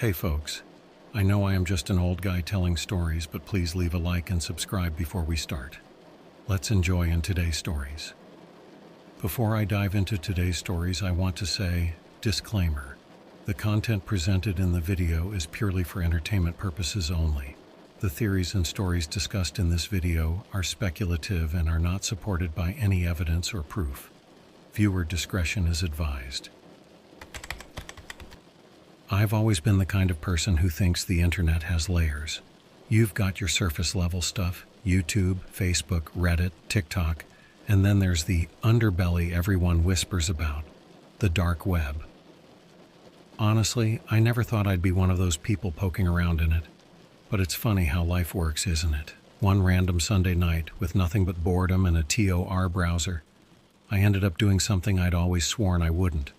Hey folks, I know I am just an old guy telling stories, but please leave a like and subscribe before we start. Let's enjoy in today's stories. Before I dive into today's stories, I want to say, disclaimer. The content presented in the video is purely for entertainment purposes only. The theories and stories discussed in this video are speculative and are not supported by any evidence or proof. Viewer discretion is advised. I've always been the kind of person who thinks the internet has layers. You've got your surface level stuff, YouTube, Facebook, Reddit, TikTok, and then there's the underbelly everyone whispers about, the dark web. Honestly, I never thought I'd be one of those people poking around in it. But it's funny how life works, isn't it? One random Sunday night, with nothing but boredom and a TOR browser, I ended up doing something I'd always sworn I wouldn't.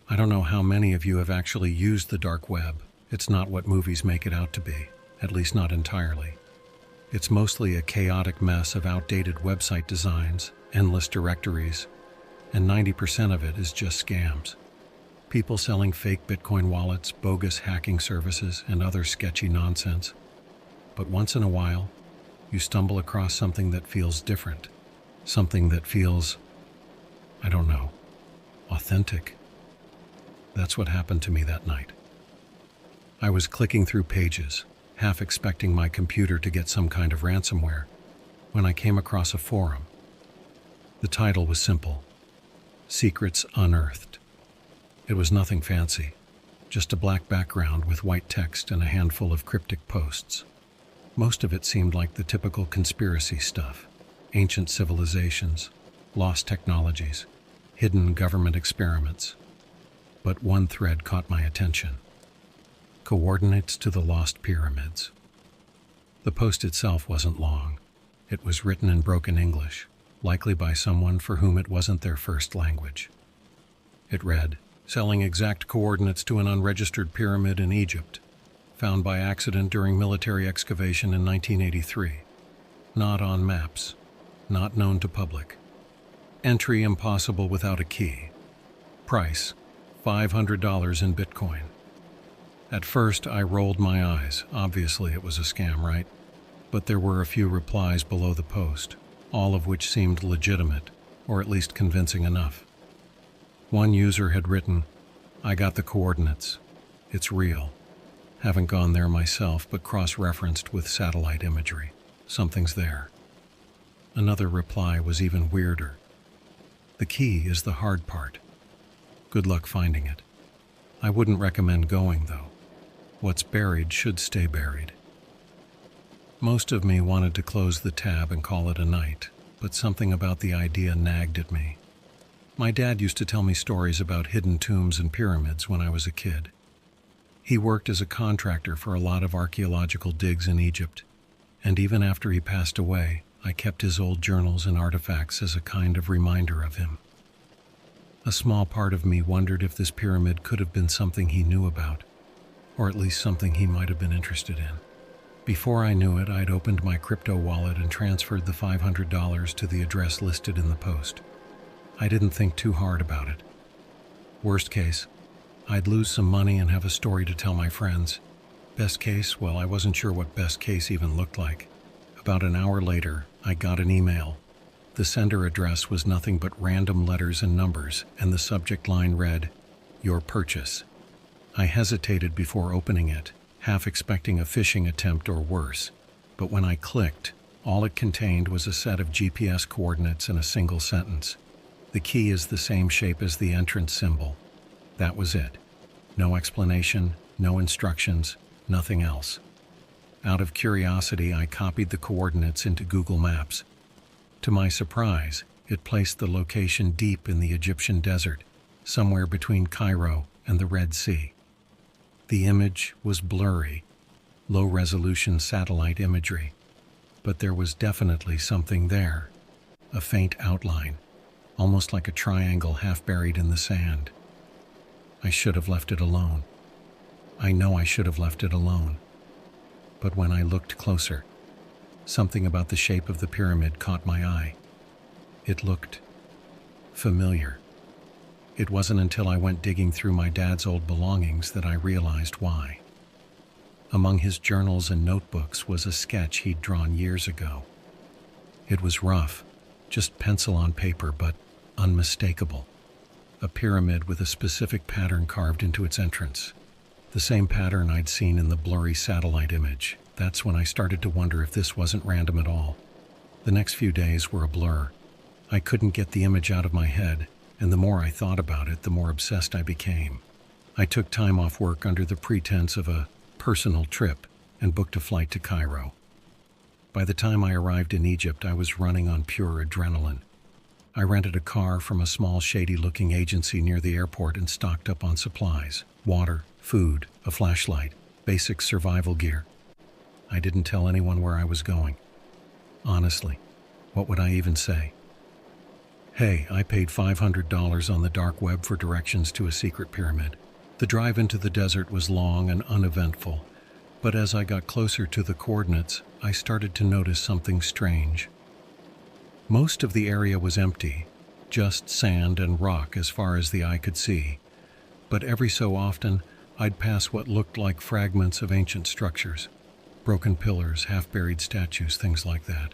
I don't know how many of you have actually used the dark web. It's not what movies make it out to be, at least not entirely. It's mostly a chaotic mess of outdated website designs, endless directories, and 90% of it is just scams. People selling fake Bitcoin wallets, bogus hacking services, and other sketchy nonsense. But once in a while, you stumble across something that feels different. Something that feels, I don't know, authentic. That's what happened to me that night. I was clicking through pages, half expecting my computer to get some kind of ransomware, when I came across a forum. The title was simple: Secrets Unearthed. It was nothing fancy, just a black background with white text and a handful of cryptic posts. Most of it seemed like the typical conspiracy stuff: ancient civilizations, lost technologies, hidden government experiments. But one thread caught my attention: coordinates to the lost pyramids. The post itself wasn't long. It was written in broken English, likely by someone for whom it wasn't their first language. It read, "Selling exact coordinates to an unregistered pyramid in Egypt, found by accident during military excavation in 1983. Not on maps, not known to public. Entry impossible without a key. Price, $500 in Bitcoin." At first, I rolled my eyes. Obviously, it was a scam, right? But there were a few replies below the post, all of which seemed legitimate, or at least convincing enough. One user had written, "I got the coordinates. It's real. Haven't gone there myself, but cross-referenced with satellite imagery. Something's there." Another reply was even weirder. "The key is the hard part. Good luck finding it. I wouldn't recommend going, though. What's buried should stay buried." Most of me wanted to close the tab and call it a night, but something about the idea nagged at me. My dad used to tell me stories about hidden tombs and pyramids when I was a kid. He worked as a contractor for a lot of archaeological digs in Egypt, and even after he passed away, I kept his old journals and artifacts as a kind of reminder of him. A small part of me wondered if this pyramid could have been something he knew about, or at least something he might have been interested in. Before I knew it, I'd opened my crypto wallet and transferred the $500 to the address listed in the post. I didn't think too hard about it. Worst case, I'd lose some money and have a story to tell my friends. Best case, well, I wasn't sure what best case even looked like. About an hour later, I got an email. The sender address was nothing but random letters and numbers, and the subject line read, "Your purchase." I hesitated before opening it, half expecting a phishing attempt or worse. But when I clicked, all it contained was a set of GPS coordinates and a single sentence. "The key is the same shape as the entrance symbol." That was it. No explanation, no instructions, nothing else. Out of curiosity, I copied the coordinates into Google Maps. To my surprise, it placed the location deep in the Egyptian desert, somewhere between Cairo and the Red Sea. The image was blurry, low-resolution satellite imagery, but there was definitely something there. A faint outline, almost like a triangle half buried in the sand. I should have left it alone. I know I should have left it alone. But when I looked closer, something about the shape of the pyramid caught my eye. It looked familiar. It wasn't until I went digging through my dad's old belongings that I realized why. Among his journals and notebooks was a sketch he'd drawn years ago. It was rough, just pencil on paper, but unmistakable. A pyramid with a specific pattern carved into its entrance. The same pattern I'd seen in the blurry satellite image. That's when I started to wonder if this wasn't random at all. The next few days were a blur. I couldn't get the image out of my head, and the more I thought about it, the more obsessed I became. I took time off work under the pretense of a personal trip and booked a flight to Cairo. By the time I arrived in Egypt, I was running on pure adrenaline. I rented a car from a small shady-looking agency near the airport and stocked up on supplies, water, food, a flashlight, basic survival gear. I didn't tell anyone where I was going. Honestly, what would I even say? Hey, I paid $500 on the dark web for directions to a secret pyramid. The drive into the desert was long and uneventful, but as I got closer to the coordinates, I started to notice something strange. Most of the area was empty, just sand and rock as far as the eye could see, but every so often I'd pass what looked like fragments of ancient structures, broken pillars, half-buried statues, things like that.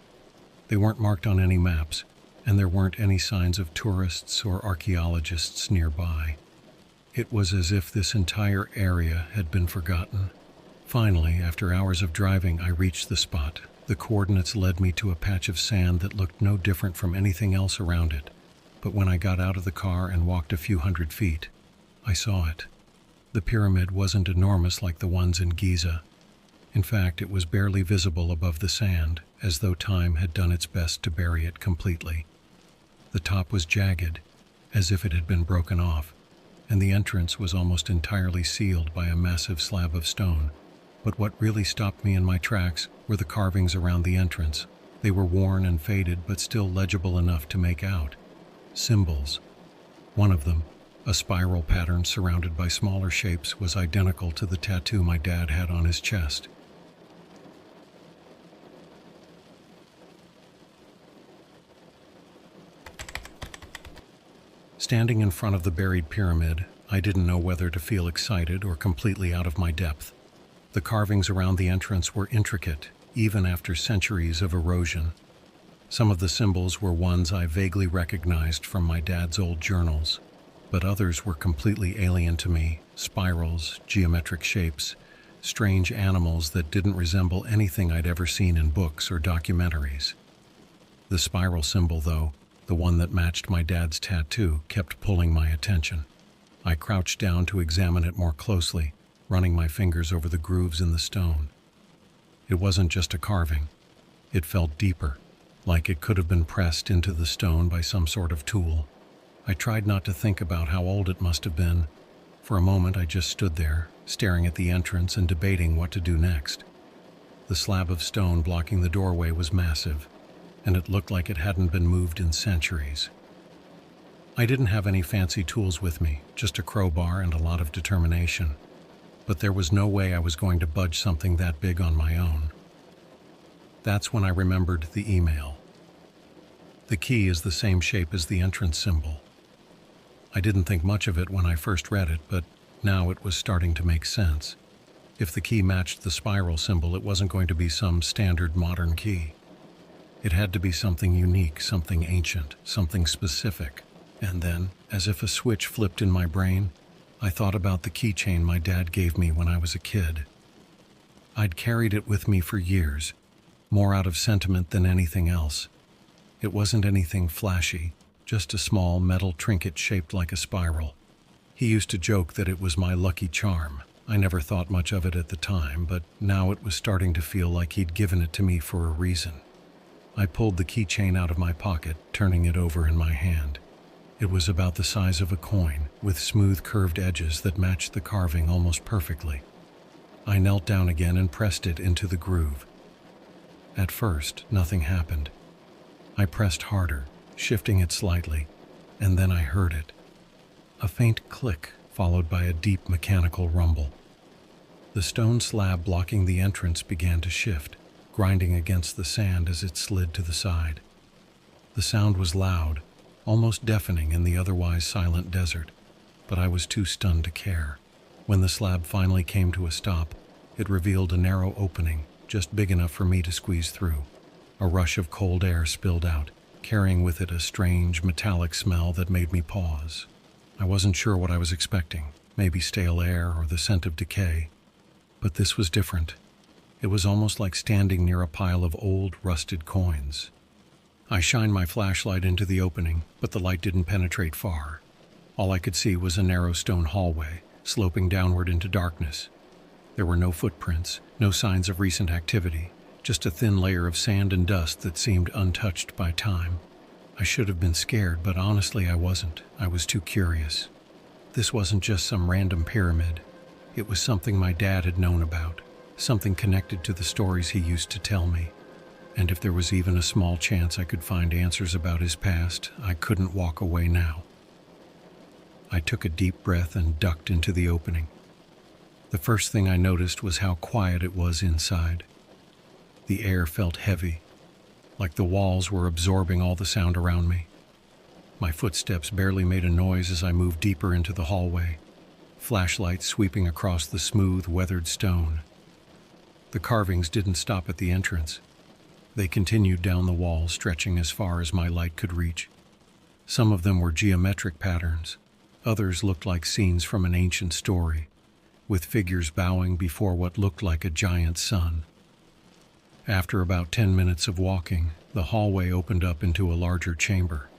They weren't marked on any maps, and there weren't any signs of tourists or archaeologists nearby. It was as if this entire area had been forgotten. Finally, after hours of driving, I reached the spot. The coordinates led me to a patch of sand that looked no different from anything else around it. But when I got out of the car and walked a few hundred feet, I saw it. The pyramid wasn't enormous like the ones in Giza. In fact, it was barely visible above the sand, as though time had done its best to bury it completely. The top was jagged, as if it had been broken off, and the entrance was almost entirely sealed by a massive slab of stone. But what really stopped me in my tracks were the carvings around the entrance. They were worn and faded, but still legible enough to make out. Symbols. One of them, a spiral pattern surrounded by smaller shapes, was identical to the tattoo my dad had on his chest. Standing in front of the buried pyramid, I didn't know whether to feel excited or completely out of my depth. The carvings around the entrance were intricate, even after centuries of erosion. Some of the symbols were ones I vaguely recognized from my dad's old journals, but others were completely alien to me: spirals, geometric shapes, strange animals that didn't resemble anything I'd ever seen in books or documentaries. The spiral symbol, though, the one that matched my dad's tattoo, kept pulling my attention. I crouched down to examine it more closely, running my fingers over the grooves in the stone. It wasn't just a carving. It felt deeper, like it could have been pressed into the stone by some sort of tool. I tried not to think about how old it must have been. For a moment, I just stood there, staring at the entrance and debating what to do next. The slab of stone blocking the doorway was massive, and it looked like it hadn't been moved in centuries. I didn't have any fancy tools with me, just a crowbar and a lot of determination. But there was no way I was going to budge something that big on my own. That's when I remembered the email. The key is the same shape as the entrance symbol. I didn't think much of it when I first read it, but now it was starting to make sense. If the key matched the spiral symbol, it wasn't going to be some standard modern key. It had to be something unique, something ancient, something specific. And then, as if a switch flipped in my brain, I thought about the keychain my dad gave me when I was a kid. I'd carried it with me for years, more out of sentiment than anything else. It wasn't anything flashy, just a small metal trinket shaped like a spiral. He used to joke that it was my lucky charm. I never thought much of it at the time, but now it was starting to feel like he'd given it to me for a reason. I pulled the keychain out of my pocket, turning it over in my hand. It was about the size of a coin, with smooth curved edges that matched the carving almost perfectly. I knelt down again and pressed it into the groove. At first, nothing happened. I pressed harder, shifting it slightly, and then I heard it. A faint click, followed by a deep mechanical rumble. The stone slab blocking the entrance began to shift, grinding against the sand as it slid to the side. The sound was loud, almost deafening in the otherwise silent desert, but I was too stunned to care. When the slab finally came to a stop, it revealed a narrow opening, just big enough for me to squeeze through. A rush of cold air spilled out, carrying with it a strange, metallic smell that made me pause. I wasn't sure what I was expecting, maybe stale air or the scent of decay. But this was different. It was almost like standing near a pile of old, rusted coins. I shined my flashlight into the opening, but the light didn't penetrate far. All I could see was a narrow stone hallway, sloping downward into darkness. There were no footprints, no signs of recent activity, just a thin layer of sand and dust that seemed untouched by time. I should have been scared, but honestly I wasn't. I was too curious. This wasn't just some random pyramid. It was something my dad had known about, something connected to the stories he used to tell me. And if there was even a small chance I could find answers about his past, I couldn't walk away now. I took a deep breath and ducked into the opening. The first thing I noticed was how quiet it was inside. The air felt heavy, like the walls were absorbing all the sound around me. My footsteps barely made a noise as I moved deeper into the hallway, flashlight sweeping across the smooth, weathered stone. The carvings didn't stop at the entrance. They continued down the wall, stretching as far as my light could reach. Some of them were geometric patterns. Others looked like scenes from an ancient story, with figures bowing before what looked like a giant sun. After about 10 minutes of walking, the hallway opened up into a larger chamber.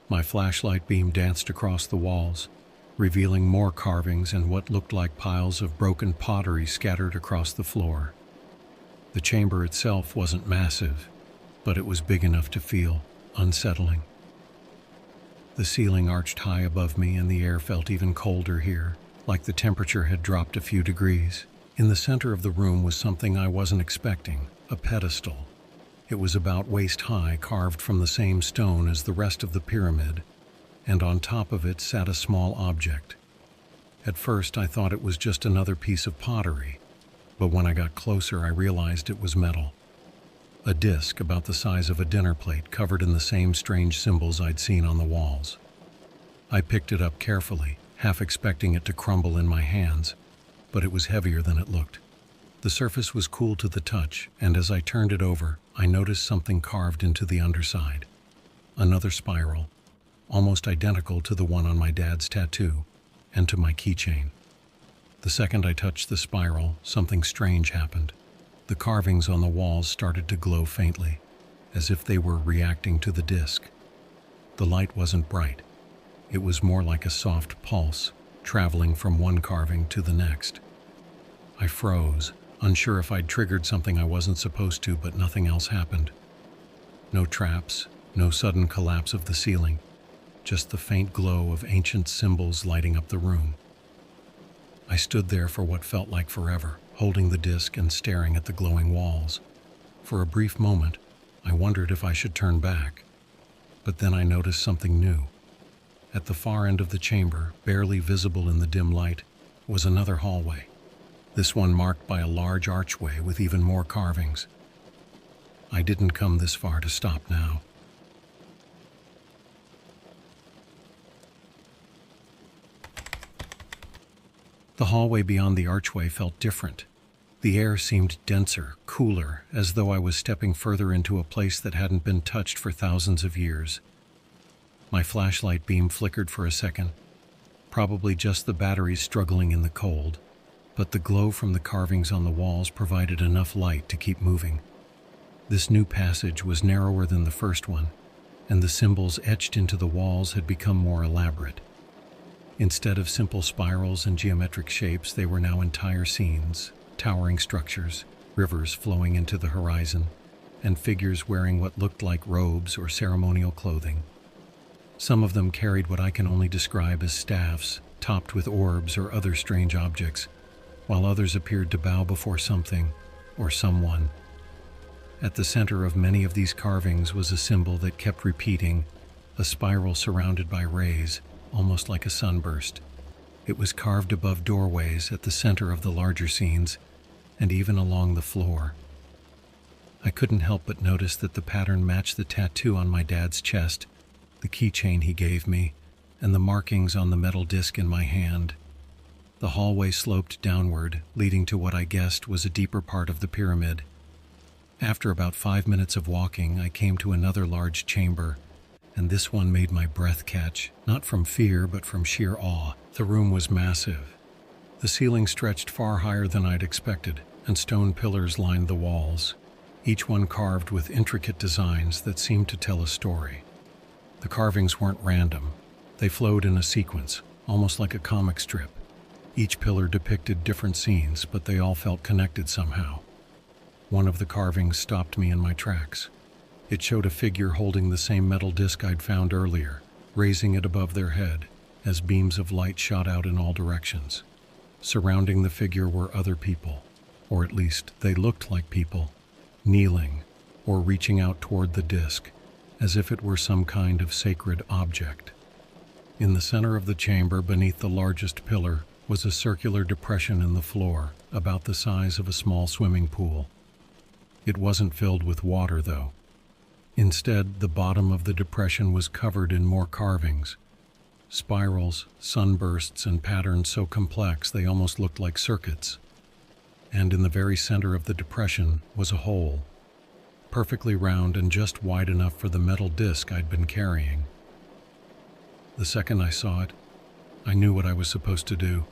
My flashlight beam danced across the walls, revealing more carvings and what looked like piles of broken pottery scattered across the floor. The chamber itself wasn't massive, but it was big enough to feel unsettling. The ceiling arched high above me and the air felt even colder here, like the temperature had dropped a few degrees. In the center of the room was something I wasn't expecting, a pedestal. It was about waist high, carved from the same stone as the rest of the pyramid, and on top of it sat a small object. At first I thought it was just another piece of pottery, but when I got closer I realized it was metal. A disc about the size of a dinner plate covered in the same strange symbols I'd seen on the walls. I picked it up carefully, half expecting it to crumble in my hands, but it was heavier than it looked. The surface was cool to the touch, and as I turned it over, I noticed something carved into the underside. Another spiral, almost identical to the one on my dad's tattoo, and to my keychain. The second I touched the spiral, something strange happened. The carvings on the walls started to glow faintly, as if they were reacting to the disc. The light wasn't bright. It was more like a soft pulse, traveling from one carving to the next. I froze, unsure if I'd triggered something I wasn't supposed to, but nothing else happened. No traps, no sudden collapse of the ceiling, just the faint glow of ancient symbols lighting up the room. I stood there for what felt like forever, holding the disc and staring at the glowing walls. For a brief moment, I wondered if I should turn back, but then I noticed something new. At the far end of the chamber, barely visible in the dim light, was another hallway. This one marked by a large archway with even more carvings. I didn't come this far to stop now. The hallway beyond the archway felt different. The air seemed denser, cooler, as though I was stepping further into a place that hadn't been touched for thousands of years. My flashlight beam flickered for a second, probably just the batteries struggling in the cold, but the glow from the carvings on the walls provided enough light to keep moving. This new passage was narrower than the first one, and the symbols etched into the walls had become more elaborate. Instead of simple spirals and geometric shapes, they were now entire scenes, towering structures, rivers flowing into the horizon, and figures wearing what looked like robes or ceremonial clothing. Some of them carried what I can only describe as staffs, topped with orbs or other strange objects, while others appeared to bow before something or someone. At the center of many of these carvings was a symbol that kept repeating, a spiral surrounded by rays, almost like a sunburst. It was carved above doorways at the center of the larger scenes, and even along the floor. I couldn't help but notice that the pattern matched the tattoo on my dad's chest, the keychain he gave me, and the markings on the metal disc in my hand. The hallway sloped downward, leading to what I guessed was a deeper part of the pyramid. After about 5 minutes of walking, I came to another large chamber, and this one made my breath catch, not from fear but from sheer awe. The room was massive. The ceiling stretched far higher than I'd expected, and stone pillars lined the walls, each one carved with intricate designs that seemed to tell a story. The carvings weren't random. They flowed in a sequence, almost like a comic strip. Each pillar depicted different scenes, but they all felt connected somehow. One of the carvings stopped me in my tracks. It showed a figure holding the same metal disc I'd found earlier, raising it above their head, as beams of light shot out in all directions. Surrounding the figure were other people, or at least they looked like people, kneeling or reaching out toward the disc, as if it were some kind of sacred object. In the center of the chamber, beneath the largest pillar, was a circular depression in the floor, about the size of a small swimming pool. It wasn't filled with water, though. Instead, the bottom of the depression was covered in more carvings. Spirals, sunbursts, and patterns so complex they almost looked like circuits. And in the very center of the depression was a hole, perfectly round and just wide enough for the metal disc I'd been carrying. The second I saw it, I knew what I was supposed to do.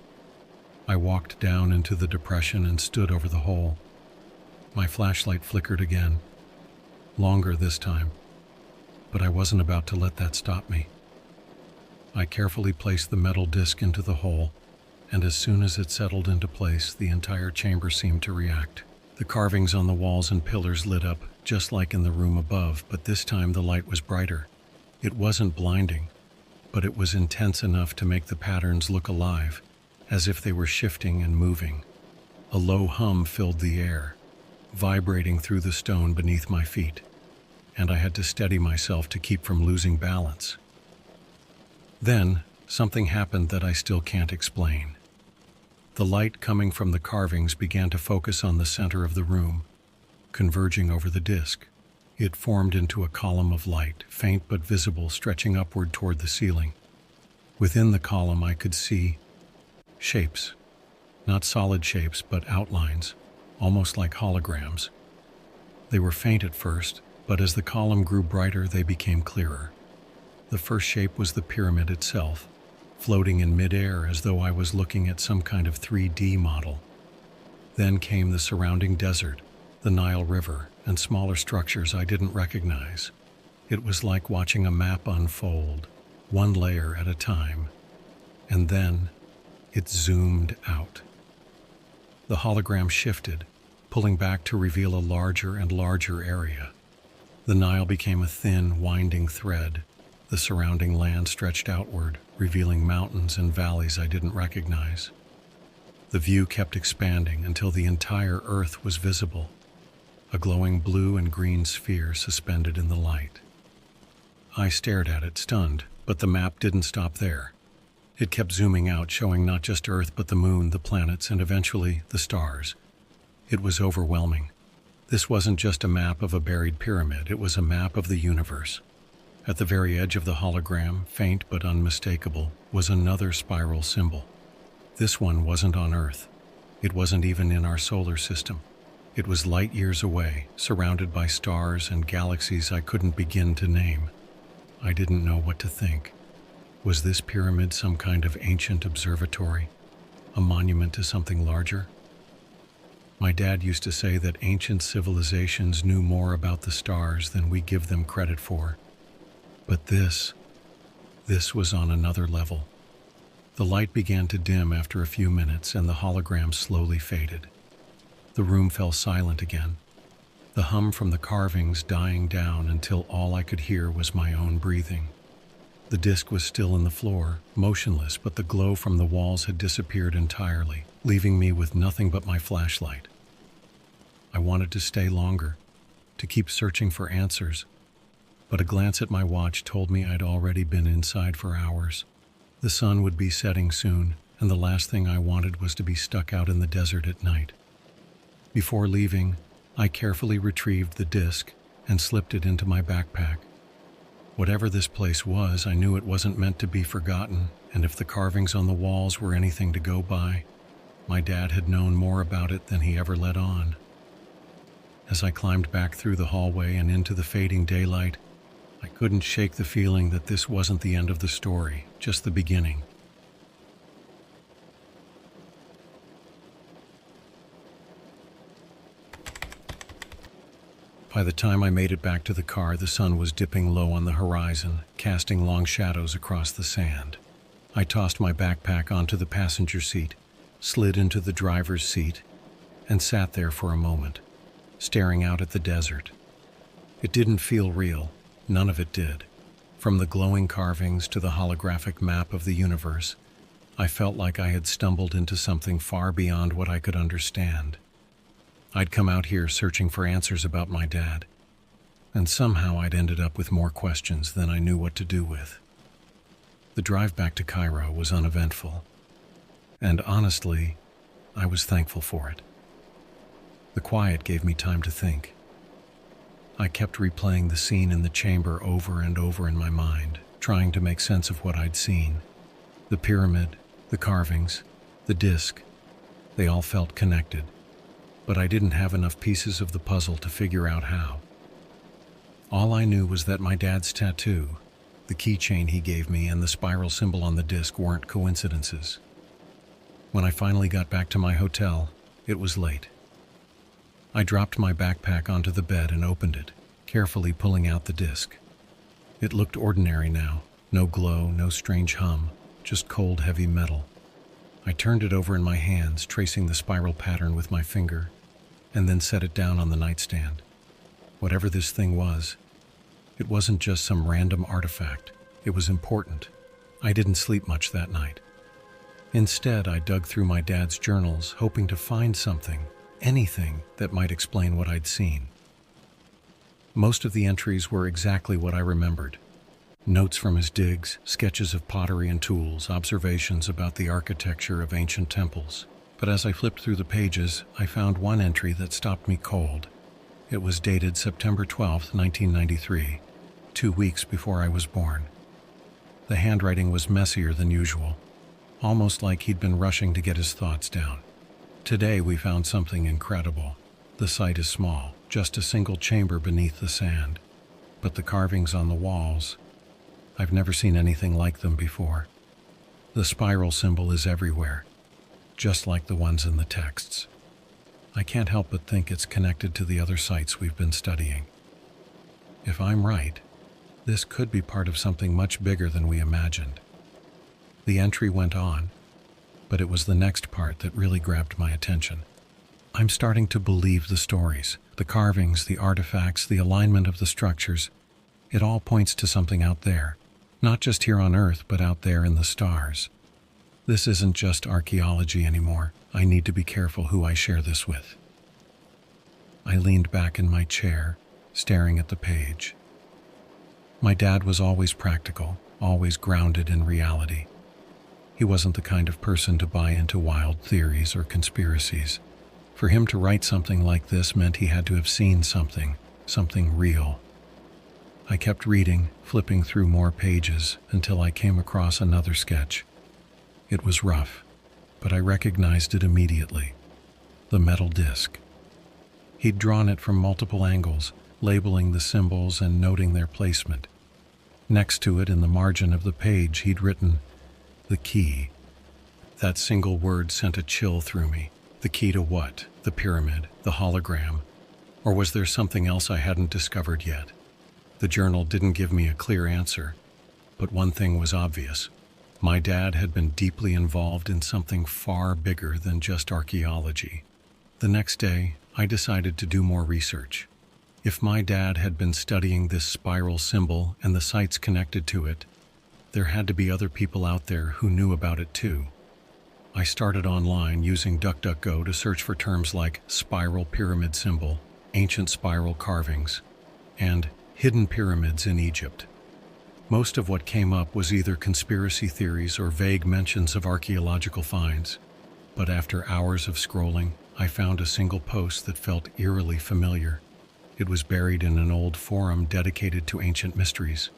I walked down into the depression and stood over the hole. My flashlight flickered again, longer this time, but I wasn't about to let that stop me. I carefully placed the metal disc into the hole, and as soon as it settled into place, the entire chamber seemed to react. The carvings on the walls and pillars lit up, just like in the room above, but this time the light was brighter. It wasn't blinding, but it was intense enough to make the patterns look alive, as if they were shifting and moving. A low hum filled the air, vibrating through the stone beneath my feet, and I had to steady myself to keep from losing balance. Then, something happened that I still can't explain. The light coming from the carvings began to focus on the center of the room, converging over the disc. It formed into a column of light, faint but visible, stretching upward toward the ceiling. Within the column I could see shapes. Not solid shapes, but outlines, almost like holograms. They were faint at first, but as the column grew brighter, they became clearer. The first shape was the pyramid itself, floating in midair as though I was looking at some kind of 3D model. Then came the surrounding desert, the Nile River, and smaller structures I didn't recognize. It was like watching a map unfold, one layer at a time. And then it zoomed out. The hologram shifted, pulling back to reveal a larger and larger area. The Nile became a thin, winding thread. The surrounding land stretched outward, revealing mountains and valleys I didn't recognize. The view kept expanding until the entire earth was visible, a glowing blue and green sphere suspended in the light. I stared at it, stunned, but the map didn't stop there. It kept zooming out, showing not just Earth but the moon, the planets, and eventually the stars. It was overwhelming. This wasn't just a map of a buried pyramid, it was a map of the universe. At the very edge of the hologram, faint but unmistakable, was another spiral symbol. This one wasn't on Earth. It wasn't even in our solar system. It was light years away, surrounded by stars and galaxies I couldn't begin to name. I didn't know what to think. Was this pyramid some kind of ancient observatory? A monument to something larger? My dad used to say that ancient civilizations knew more about the stars than we give them credit for. But this was on another level. The light began to dim after a few minutes and the hologram slowly faded. The room fell silent again, the hum from the carvings dying down until all I could hear was my own breathing. The disc was still in the floor, motionless, but the glow from the walls had disappeared entirely, leaving me with nothing but my flashlight. I wanted to stay longer, to keep searching for answers, but a glance at my watch told me I'd already been inside for hours. The sun would be setting soon, and the last thing I wanted was to be stuck out in the desert at night. Before leaving, I carefully retrieved the disc and slipped it into my backpack. Whatever this place was, I knew it wasn't meant to be forgotten, and if the carvings on the walls were anything to go by, my dad had known more about it than he ever let on. As I climbed back through the hallway and into the fading daylight, I couldn't shake the feeling that this wasn't the end of the story, just the beginning. By the time I made it back to the car, the sun was dipping low on the horizon, casting long shadows across the sand. I tossed my backpack onto the passenger seat, slid into the driver's seat, and sat there for a moment, staring out at the desert. It didn't feel real. None of it did. From the glowing carvings to the holographic map of the universe, I felt like I had stumbled into something far beyond what I could understand. I'd come out here searching for answers about my dad, and somehow I'd ended up with more questions than I knew what to do with. The drive back to Cairo was uneventful, and honestly, I was thankful for it. The quiet gave me time to think. I kept replaying the scene in the chamber over and over in my mind, trying to make sense of what I'd seen. The pyramid, the carvings, the disc, they all felt connected, but I didn't have enough pieces of the puzzle to figure out how. All I knew was that my dad's tattoo, the keychain he gave me, and the spiral symbol on the disc weren't coincidences. When I finally got back to my hotel, it was late. I dropped my backpack onto the bed and opened it, carefully pulling out the disc. It looked ordinary now, no glow, no strange hum, just cold, heavy metal. I turned it over in my hands, tracing the spiral pattern with my finger, and then set it down on the nightstand. Whatever this thing was, it wasn't just some random artifact. It was important. I didn't sleep much that night. Instead, I dug through my dad's journals, hoping to find something, anything that might explain what I'd seen. Most of the entries were exactly what I remembered. Notes from his digs, sketches of pottery and tools, observations about the architecture of ancient temples. But as I flipped through the pages, I found one entry that stopped me cold. It was dated September 12, 1993, 2 weeks before I was born. The handwriting was messier than usual, almost like he'd been rushing to get his thoughts down. Today we found something incredible. The site is small, just a single chamber beneath the sand. But the carvings on the walls, I've never seen anything like them before. The spiral symbol is everywhere, just like the ones in the texts. I can't help but think it's connected to the other sites we've been studying. If I'm right, this could be part of something much bigger than we imagined. The entry went on, but it was the next part that really grabbed my attention. I'm starting to believe the stories, the carvings, the artifacts, the alignment of the structures. It all points to something out there, not just here on Earth, but out there in the stars. This isn't just archaeology anymore. I need to be careful who I share this with. I leaned back in my chair, staring at the page. My dad was always practical, always grounded in reality. He wasn't the kind of person to buy into wild theories or conspiracies. For him to write something like this meant he had to have seen something real. I kept reading, flipping through more pages, until I came across another sketch. It was rough, but I recognized it immediately. The metal disc. He'd drawn it from multiple angles, labeling the symbols and noting their placement. Next to it, in the margin of the page, he'd written, "The key." That single word sent a chill through me. The key to what? The pyramid? The hologram? Or was there something else I hadn't discovered yet? The journal didn't give me a clear answer, but one thing was obvious. My dad had been deeply involved in something far bigger than just archaeology. The next day, I decided to do more research. If my dad had been studying this spiral symbol and the sites connected to it, there had to be other people out there who knew about it too. I started online using DuckDuckGo to search for terms like spiral pyramid symbol, ancient spiral carvings, and hidden pyramids in Egypt. Most of what came up was either conspiracy theories or vague mentions of archaeological finds. But after hours of scrolling, I found a single post that felt eerily familiar. It was buried in an old forum dedicated to ancient mysteries.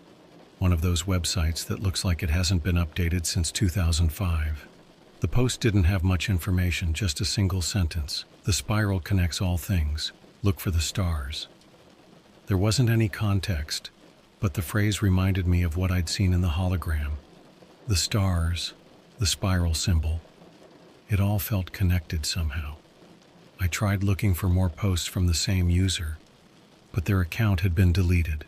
one of those websites that looks like it hasn't been updated since 2005. The post didn't have much information, just a single sentence. The spiral connects all things. Look for the stars. There wasn't any context, but the phrase reminded me of what I'd seen in the hologram. The stars, the spiral symbol. It all felt connected somehow. I tried looking for more posts from the same user, but their account had been deleted.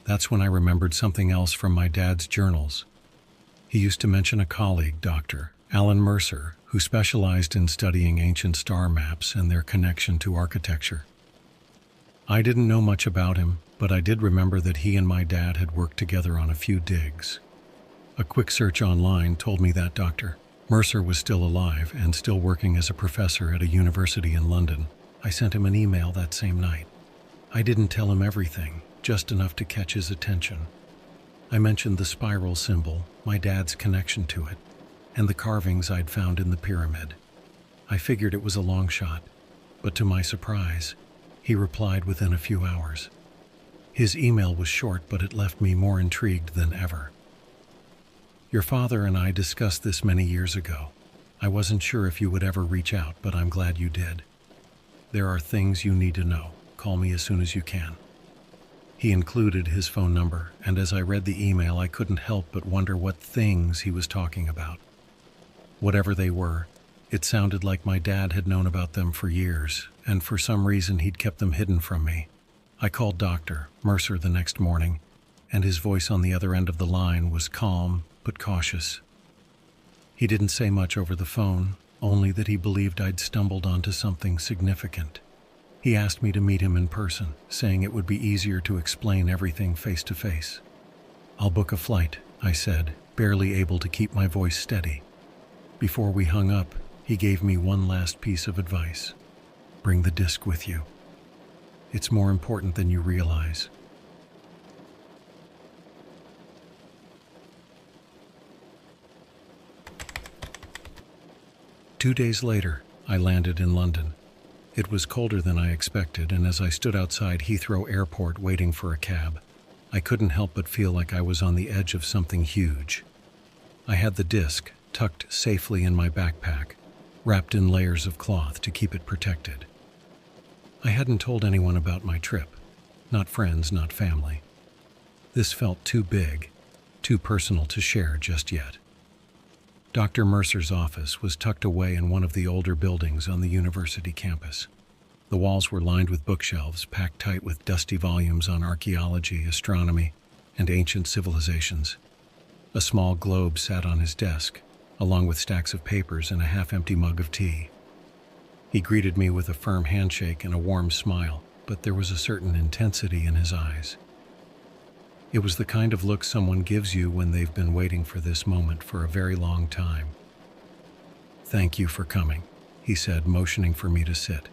That's when I remembered something else from my dad's journals. He used to mention a colleague, Dr. Alan Mercer, who specialized in studying ancient star maps and their connection to architecture. I didn't know much about him, but I did remember that he and my dad had worked together on a few digs. A quick search online told me that Dr. Mercer was still alive and still working as a professor at a university in London. I sent him an email that same night. I didn't tell him everything, just enough to catch his attention. I mentioned the spiral symbol, my dad's connection to it, and the carvings I'd found in the pyramid. I figured it was a long shot, but to my surprise, he replied within a few hours. His email was short, but it left me more intrigued than ever. Your father and I discussed this many years ago. I wasn't sure if you would ever reach out, but I'm glad you did. There are things you need to know. Call me as soon as you can. He included his phone number, and as I read the email, I couldn't help but wonder what things he was talking about. Whatever they were, it sounded like my dad had known about them for years, and for some reason he'd kept them hidden from me. I called Dr. Mercer the next morning, and his voice on the other end of the line was calm but cautious. He didn't say much over the phone, only that he believed I'd stumbled onto something significant. He asked me to meet him in person, saying it would be easier to explain everything face to face. I'll book a flight, I said, barely able to keep my voice steady. Before we hung up, he gave me one last piece of advice. Bring the disc with you. It's more important than you realize. Two days later, I landed in London. It was colder than I expected, and as I stood outside Heathrow Airport waiting for a cab, I couldn't help but feel like I was on the edge of something huge. I had the disc tucked safely in my backpack, wrapped in layers of cloth to keep it protected. I hadn't told anyone about my trip, not friends, not family. This felt too big, too personal to share just yet. Dr. Mercer's office was tucked away in one of the older buildings on the university campus. The walls were lined with bookshelves, packed tight with dusty volumes on archaeology, astronomy, and ancient civilizations. A small globe sat on his desk, along with stacks of papers and a half-empty mug of tea. He greeted me with a firm handshake and a warm smile, but there was a certain intensity in his eyes. It was the kind of look someone gives you when they've been waiting for this moment for a very long time. "Thank you for coming," he said, motioning for me to sit.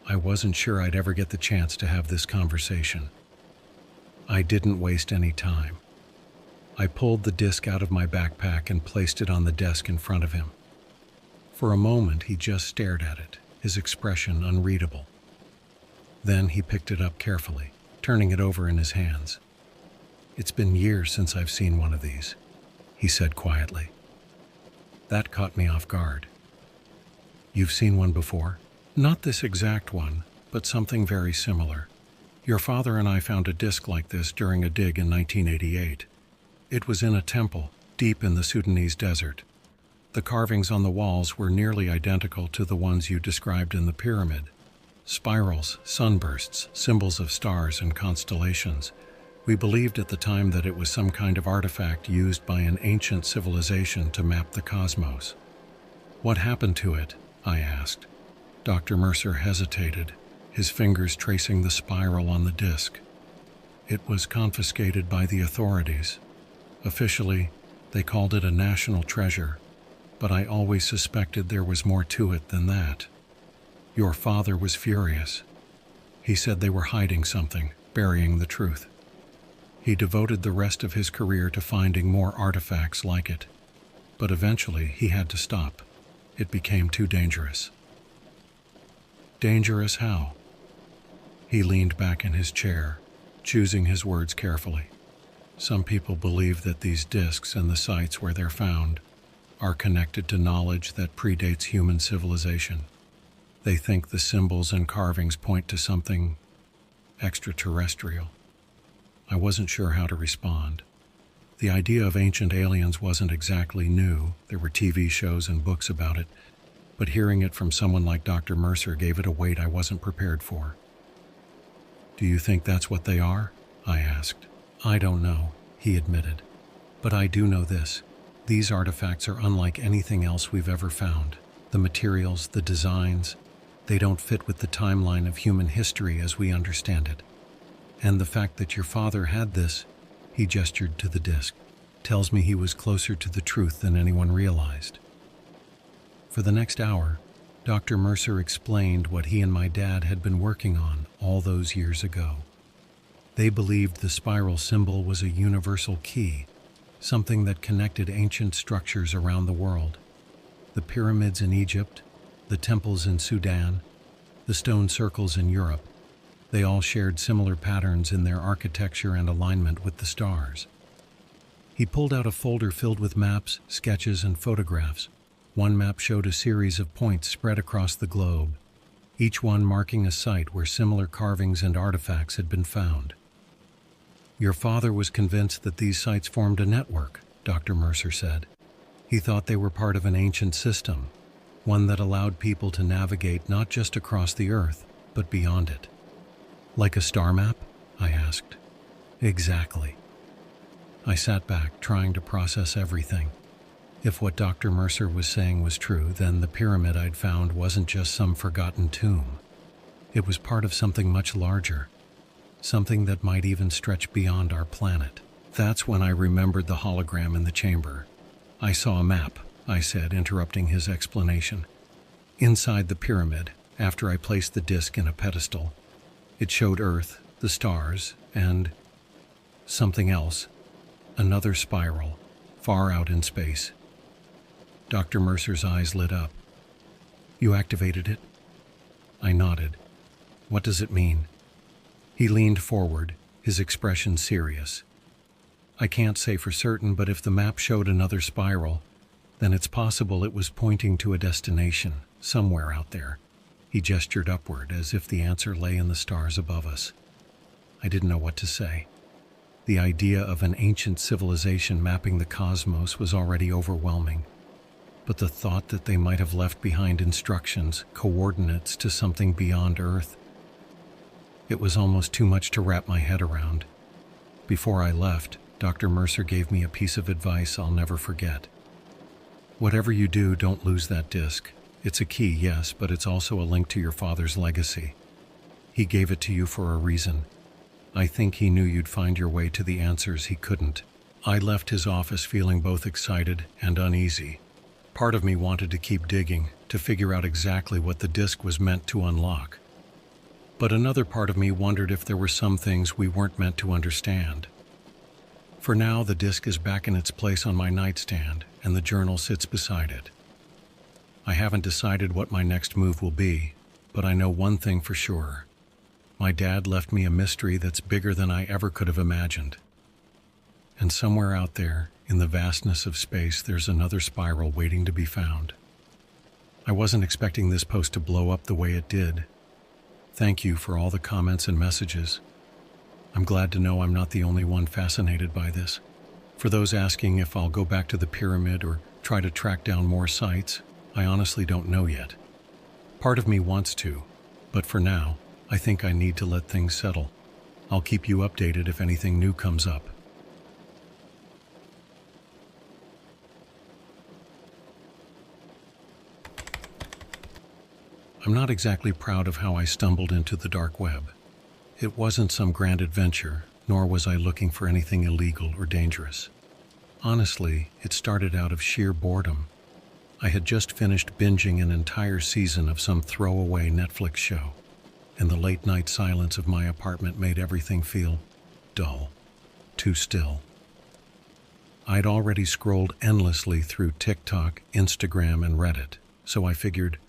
I wasn't sure I'd ever get the chance to have this conversation. I didn't waste any time. I pulled the disc out of my backpack and placed it on the desk in front of him. For a moment, he just stared at it, his expression unreadable. Then he picked it up carefully, turning it over in his hands. "It's been years since I've seen one of these," he said quietly. That caught me off guard. "You've seen one before?" "Not this exact one, but something very similar. Your father and I found a disc like this during a dig in 1988. It was in a temple, deep in the Sudanese desert. The carvings on the walls were nearly identical to the ones you described in the pyramid. Spirals, sunbursts, symbols of stars and constellations. We believed at the time that it was some kind of artifact used by an ancient civilization to map the cosmos." "What happened to it?" I asked. Dr. Mercer hesitated, his fingers tracing the spiral on the disc. "It was confiscated by the authorities. Officially, they called it a national treasure, but I always suspected there was more to it than that. Your father was furious. He said they were hiding something, burying the truth. He devoted the rest of his career to finding more artifacts like it. But eventually, he had to stop. It became too dangerous." "Dangerous how?" He leaned back in his chair, choosing his words carefully. Some people believe that these disks and the sites where they're found are connected to knowledge that predates human civilization. They think the symbols and carvings point to something extraterrestrial. I wasn't sure how to respond. The idea of ancient aliens wasn't exactly new. There were TV shows and books about it, but hearing it from someone like Dr. Mercer gave it a weight I wasn't prepared for. "Do you think that's what they are?" I asked. "I don't know," he admitted. "But I do know this. These artifacts are unlike anything else we've ever found. The materials, the designs, they don't fit with the timeline of human history as we understand it. And the fact that your father had this," he gestured to the disc, "tells me he was closer to the truth than anyone realized." For the next hour, Dr. Mercer explained what he and my dad had been working on all those years ago. They believed the spiral symbol was a universal key, something that connected ancient structures around the world. The pyramids in Egypt, the temples in Sudan, the stone circles in Europe, they all shared similar patterns in their architecture and alignment with the stars. He pulled out a folder filled with maps, sketches, and photographs. One map showed a series of points spread across the globe, each one marking a site where similar carvings and artifacts had been found. "Your father was convinced that these sites formed a network," Dr. Mercer said. "He thought they were part of an ancient system, one that allowed people to navigate not just across the Earth, but beyond it." "Like a star map?" I asked. "Exactly." I sat back, trying to process everything. If what Dr. Mercer was saying was true, then the pyramid I'd found wasn't just some forgotten tomb. It was part of something much larger, something that might even stretch beyond our planet. That's when I remembered the hologram in the chamber. "I saw a map," I said, interrupting his explanation. "Inside the pyramid, after I placed the disc in a pedestal, it showed Earth, the stars, and something else, another spiral, far out in space." Dr. Mercer's eyes lit up. "You activated it?" I nodded. "What does it mean?" He leaned forward, his expression serious. "I can't say for certain, but if the map showed another spiral, then it's possible it was pointing to a destination, somewhere out there." He gestured upward, as if the answer lay in the stars above us. I didn't know what to say. The idea of an ancient civilization mapping the cosmos was already overwhelming. But the thought that they might have left behind instructions, coordinates to something beyond Earth, it was almost too much to wrap my head around. Before I left, Dr. Mercer gave me a piece of advice I'll never forget. "Whatever you do, don't lose that disc. It's a key, yes, but it's also a link to your father's legacy. He gave it to you for a reason. I think he knew you'd find your way to the answers he couldn't." I left his office feeling both excited and uneasy. Part of me wanted to keep digging, to figure out exactly what the disc was meant to unlock. But another part of me wondered if there were some things we weren't meant to understand. For now, the disc is back in its place on my nightstand, and the journal sits beside it. I haven't decided what my next move will be, but I know one thing for sure. My dad left me a mystery that's bigger than I ever could have imagined. And somewhere out there, in the vastness of space, there's another spiral waiting to be found. I wasn't expecting this post to blow up the way it did. Thank you for all the comments and messages. I'm glad to know I'm not the only one fascinated by this. For those asking if I'll go back to the pyramid or try to track down more sites, I honestly don't know yet. Part of me wants to, but for now, I think I need to let things settle. I'll keep you updated if anything new comes up. I'm not exactly proud of how I stumbled into the dark web. It wasn't some grand adventure, nor was I looking for anything illegal or dangerous. Honestly, it started out of sheer boredom. I had just finished binging an entire season of some throwaway Netflix show, and the late-night silence of my apartment made everything feel dull, too still. I'd already scrolled endlessly through TikTok, Instagram, and Reddit, so I figured,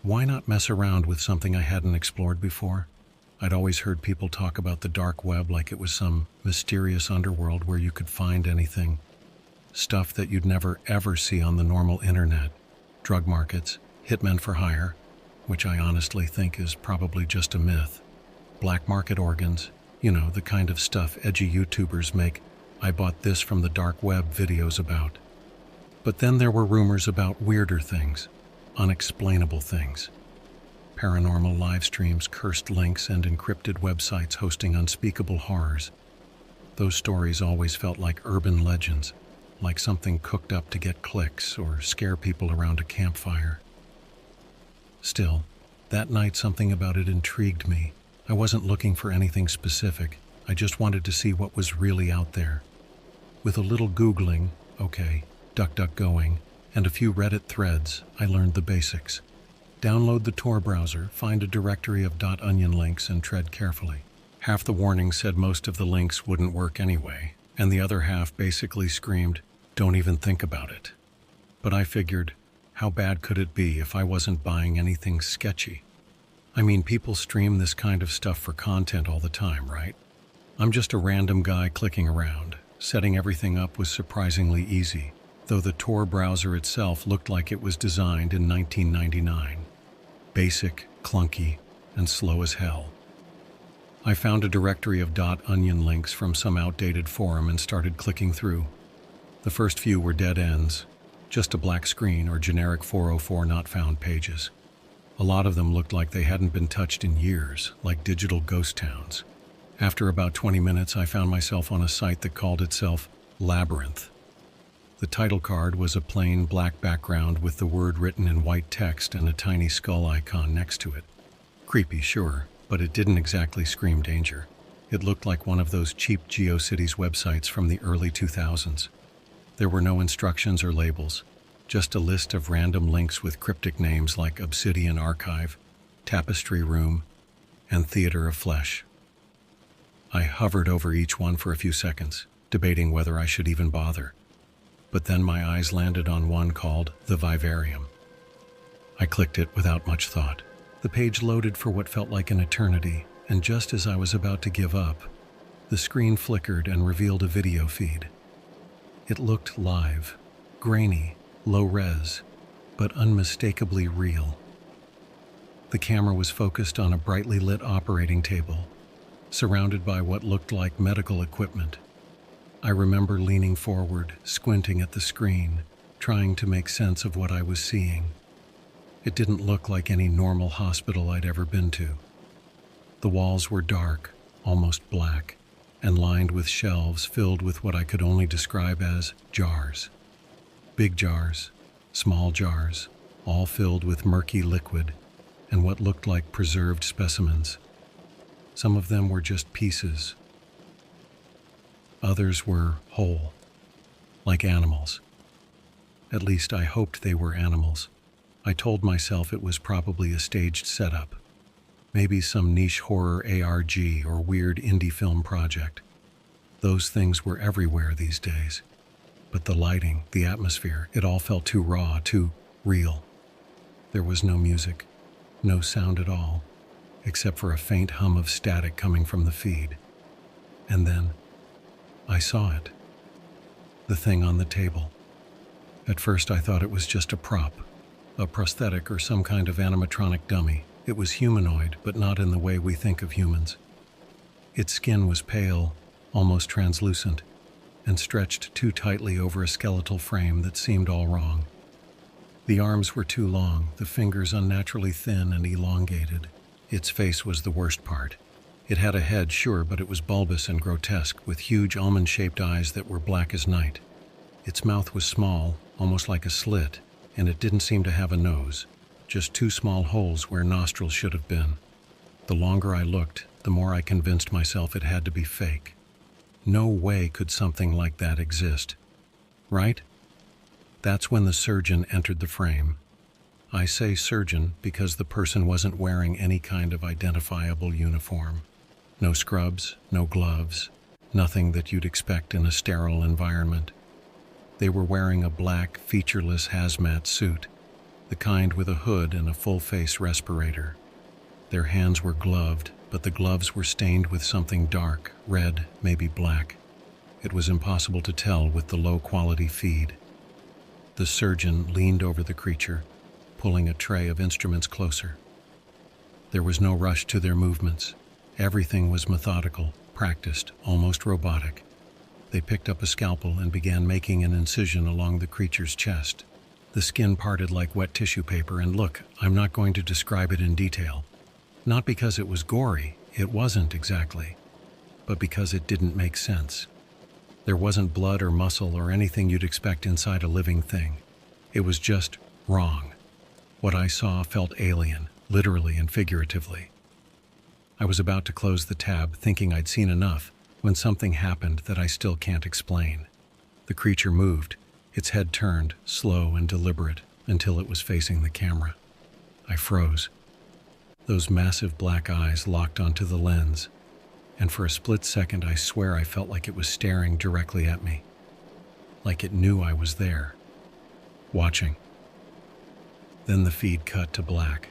why not mess around with something I hadn't explored before? I'd always heard people talk about the dark web like it was some mysterious underworld where you could find anything. Stuff that you'd never ever see on the normal internet. Drug markets, hitmen for hire, which I honestly think is probably just a myth. Black market organs, the kind of stuff edgy YouTubers make "I bought this from the dark web" videos about. But then there were rumors about weirder things, unexplainable things. Paranormal live streams, cursed links, and encrypted websites hosting unspeakable horrors. Those stories always felt like urban legends, like something cooked up to get clicks or scare people around a campfire. Still, that night something about it intrigued me. I wasn't looking for anything specific. I just wanted to see what was really out there. With a little Googling, DuckDuckGoing, and a few Reddit threads, I learned the basics. Download the Tor browser, find a directory of .onion links, and tread carefully. Half the warning said most of the links wouldn't work anyway, and the other half basically screamed, "Don't even think about it." But I figured, how bad could it be if I wasn't buying anything sketchy? I mean, people stream this kind of stuff for content all the time, right? I'm just a random guy clicking around. Setting everything up was surprisingly easy, though the Tor browser itself looked like it was designed in 1999. Basic, clunky, and slow as hell. I found a directory of .onion links from some outdated forum and started clicking through. The first few were dead ends, just a black screen or generic 404 not found pages. A lot of them looked like they hadn't been touched in years, like digital ghost towns. After about 20 minutes, I found myself on a site that called itself Labyrinth. The title card was a plain black background with the word written in white text and a tiny skull icon next to it. Creepy, sure, but it didn't exactly scream danger. It looked like one of those cheap GeoCities websites from the early 2000s. There were no instructions or labels, just a list of random links with cryptic names like Obsidian Archive, Tapestry Room, and Theater of Flesh. I hovered over each one for a few seconds, debating whether I should even bother. But then my eyes landed on one called The Vivarium. I clicked it without much thought. The page loaded for what felt like an eternity, and just as I was about to give up, the screen flickered and revealed a video feed. It looked live, grainy, low-res, but unmistakably real. The camera was focused on a brightly lit operating table, surrounded by what looked like medical equipment. I remember leaning forward, squinting at the screen, trying to make sense of what I was seeing. It didn't look like any normal hospital I'd ever been to. The walls were dark, almost black, and lined with shelves filled with what I could only describe as jars. Big jars, small jars, all filled with murky liquid and what looked like preserved specimens. Some of them were just pieces. Others were whole, like animals. At least I hoped they were animals. I told myself it was probably a staged setup. Maybe some niche horror ARG or weird indie film project. Those things were everywhere these days. But the lighting, the atmosphere, it all felt too raw, too real. There was no music, no sound at all, except for a faint hum of static coming from the feed. And then I saw it. The thing on the table. At first I thought it was just a prop, a prosthetic or some kind of animatronic dummy. It was humanoid, but not in the way we think of humans. Its skin was pale, almost translucent, and stretched too tightly over a skeletal frame that seemed all wrong. The arms were too long, the fingers unnaturally thin and elongated. Its face was the worst part. It had a head, sure, but it was bulbous and grotesque, with huge almond-shaped eyes that were black as night. Its mouth was small, almost like a slit, and it didn't seem to have a nose, just two small holes where nostrils should have been. The longer I looked, the more I convinced myself it had to be fake. No way could something like that exist. Right? That's when the surgeon entered the frame. I say surgeon because the person wasn't wearing any kind of identifiable uniform. No scrubs, no gloves, nothing that you'd expect in a sterile environment. They were wearing a black, featureless hazmat suit, the kind with a hood and a full-face respirator. Their hands were gloved, but the gloves were stained with something dark, red, maybe black. It was impossible to tell with the low-quality feed. The surgeon leaned over the creature, pulling a tray of instruments closer. There was no rush to their movements. Everything was methodical, practiced, almost robotic. They picked up a scalpel and began making an incision along the creature's chest. The skin parted like wet tissue paper, and look, I'm not going to describe it in detail. Not because it was gory, it wasn't exactly, but because it didn't make sense. There wasn't blood or muscle or anything you'd expect inside a living thing. It was just wrong. What I saw felt alien, literally and figuratively. I was about to close the tab, thinking I'd seen enough, when something happened that I still can't explain. The creature moved, its head turned, slow and deliberate, until it was facing the camera. I froze. Those massive black eyes locked onto the lens, and for a split second I swear I felt like it was staring directly at me. Like it knew I was there, watching. Then the feed cut to black.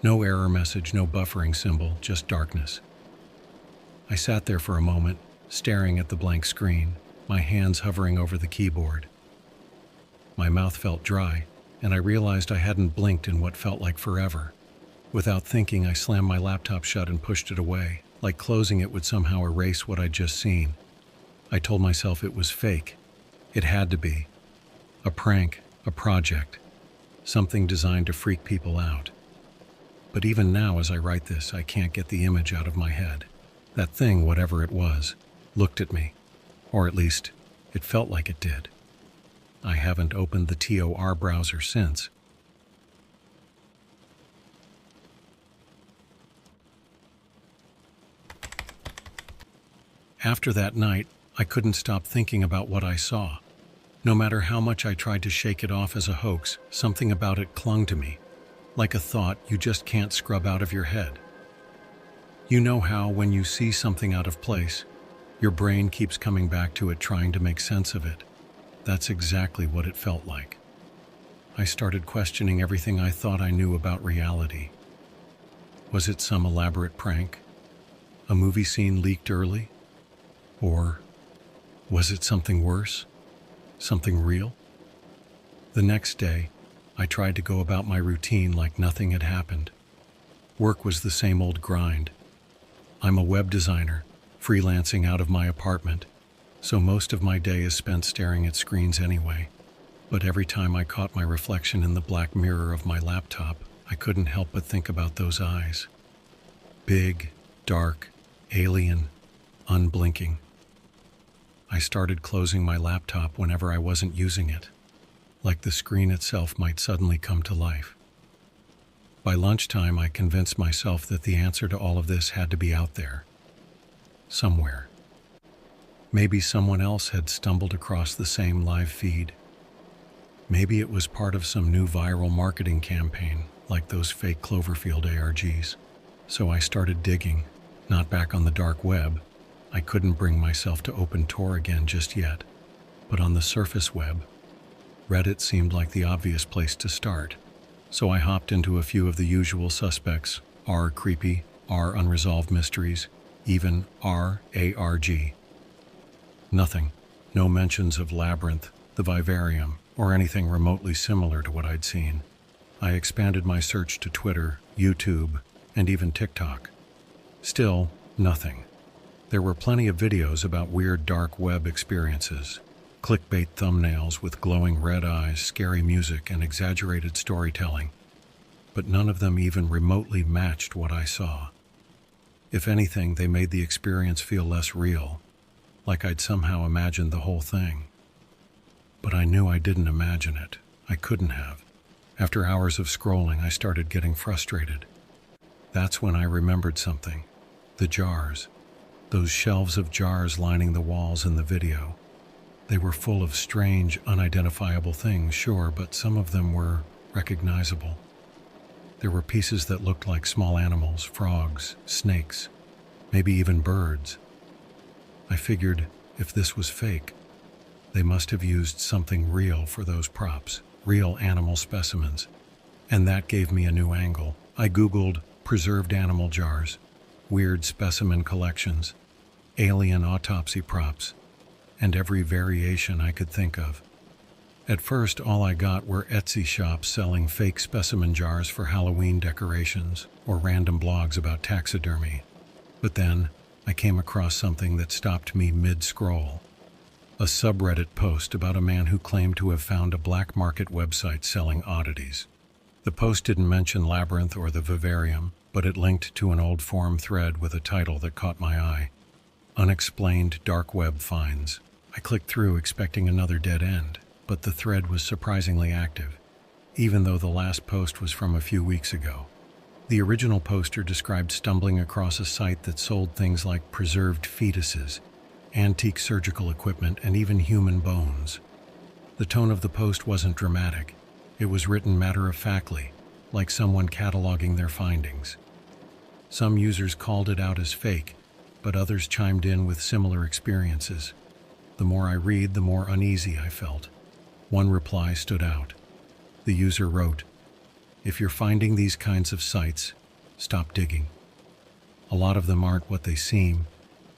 No error message, no buffering symbol, just darkness. I sat there for a moment, staring at the blank screen, my hands hovering over the keyboard. My mouth felt dry, and I realized I hadn't blinked in what felt like forever. Without thinking, I slammed my laptop shut and pushed it away, like closing it would somehow erase what I'd just seen. I told myself it was fake. It had to be. A prank, a project, something designed to freak people out. But even now, as I write this, I can't get the image out of my head. That thing, whatever it was, looked at me. Or at least, it felt like it did. I haven't opened the TOR browser since. After that night, I couldn't stop thinking about what I saw. No matter how much I tried to shake it off as a hoax, something about it clung to me. Like a thought you just can't scrub out of your head. You know how, when you see something out of place, your brain keeps coming back to it trying to make sense of it. That's exactly what it felt like. I started questioning everything I thought I knew about reality. Was it some elaborate prank? A movie scene leaked early? Or was it something worse? Something real? The next day, I tried to go about my routine like nothing had happened. Work was the same old grind. I'm a web designer, freelancing out of my apartment, so most of my day is spent staring at screens anyway. But every time I caught my reflection in the black mirror of my laptop, I couldn't help but think about those eyes. Big, dark, alien, unblinking. I started closing my laptop whenever I wasn't using it, like the screen itself might suddenly come to life. By lunchtime, I convinced myself that the answer to all of this had to be out there. Somewhere. Maybe someone else had stumbled across the same live feed. Maybe it was part of some new viral marketing campaign, like those fake Cloverfield ARGs. So I started digging, not back on the dark web. I couldn't bring myself to open Tor again just yet, but on the surface web. Reddit seemed like the obvious place to start, so I hopped into a few of the usual suspects: r creepy, r unresolved mysteries, even r ARG. Nothing. No mentions of Labyrinth, the Vivarium, or anything remotely similar to what I'd seen. I expanded my search to Twitter, YouTube, and even TikTok. Still, nothing. There were plenty of videos about weird dark web experiences, clickbait thumbnails with glowing red eyes, scary music, and exaggerated storytelling, but none of them even remotely matched what I saw. If anything, they made the experience feel less real, like I'd somehow imagined the whole thing. But I knew I didn't imagine it. I couldn't have. After hours of scrolling, I started getting frustrated. That's when I remembered something. The jars. Those shelves of jars lining the walls in the video. They were full of strange, unidentifiable things, sure, but some of them were recognizable. There were pieces that looked like small animals, frogs, snakes, maybe even birds. I figured if this was fake, they must have used something real for those props, real animal specimens. And that gave me a new angle. I Googled preserved animal jars, weird specimen collections, alien autopsy props, and every variation I could think of. At first, all I got were Etsy shops selling fake specimen jars for Halloween decorations or random blogs about taxidermy. But then, I came across something that stopped me mid-scroll. A subreddit post about a man who claimed to have found a black market website selling oddities. The post didn't mention Labyrinth or the Vivarium, but it linked to an old forum thread with a title that caught my eye: Unexplained Dark Web Finds. I clicked through expecting another dead end, but the thread was surprisingly active, even though the last post was from a few weeks ago. The original poster described stumbling across a site that sold things like preserved fetuses, antique surgical equipment, and even human bones. The tone of the post wasn't dramatic. It was written matter-of-factly, like someone cataloging their findings. Some users called it out as fake, but others chimed in with similar experiences. The more I read, the more uneasy I felt. One reply stood out. The user wrote, "If you're finding these kinds of sites, stop digging. A lot of them aren't what they seem,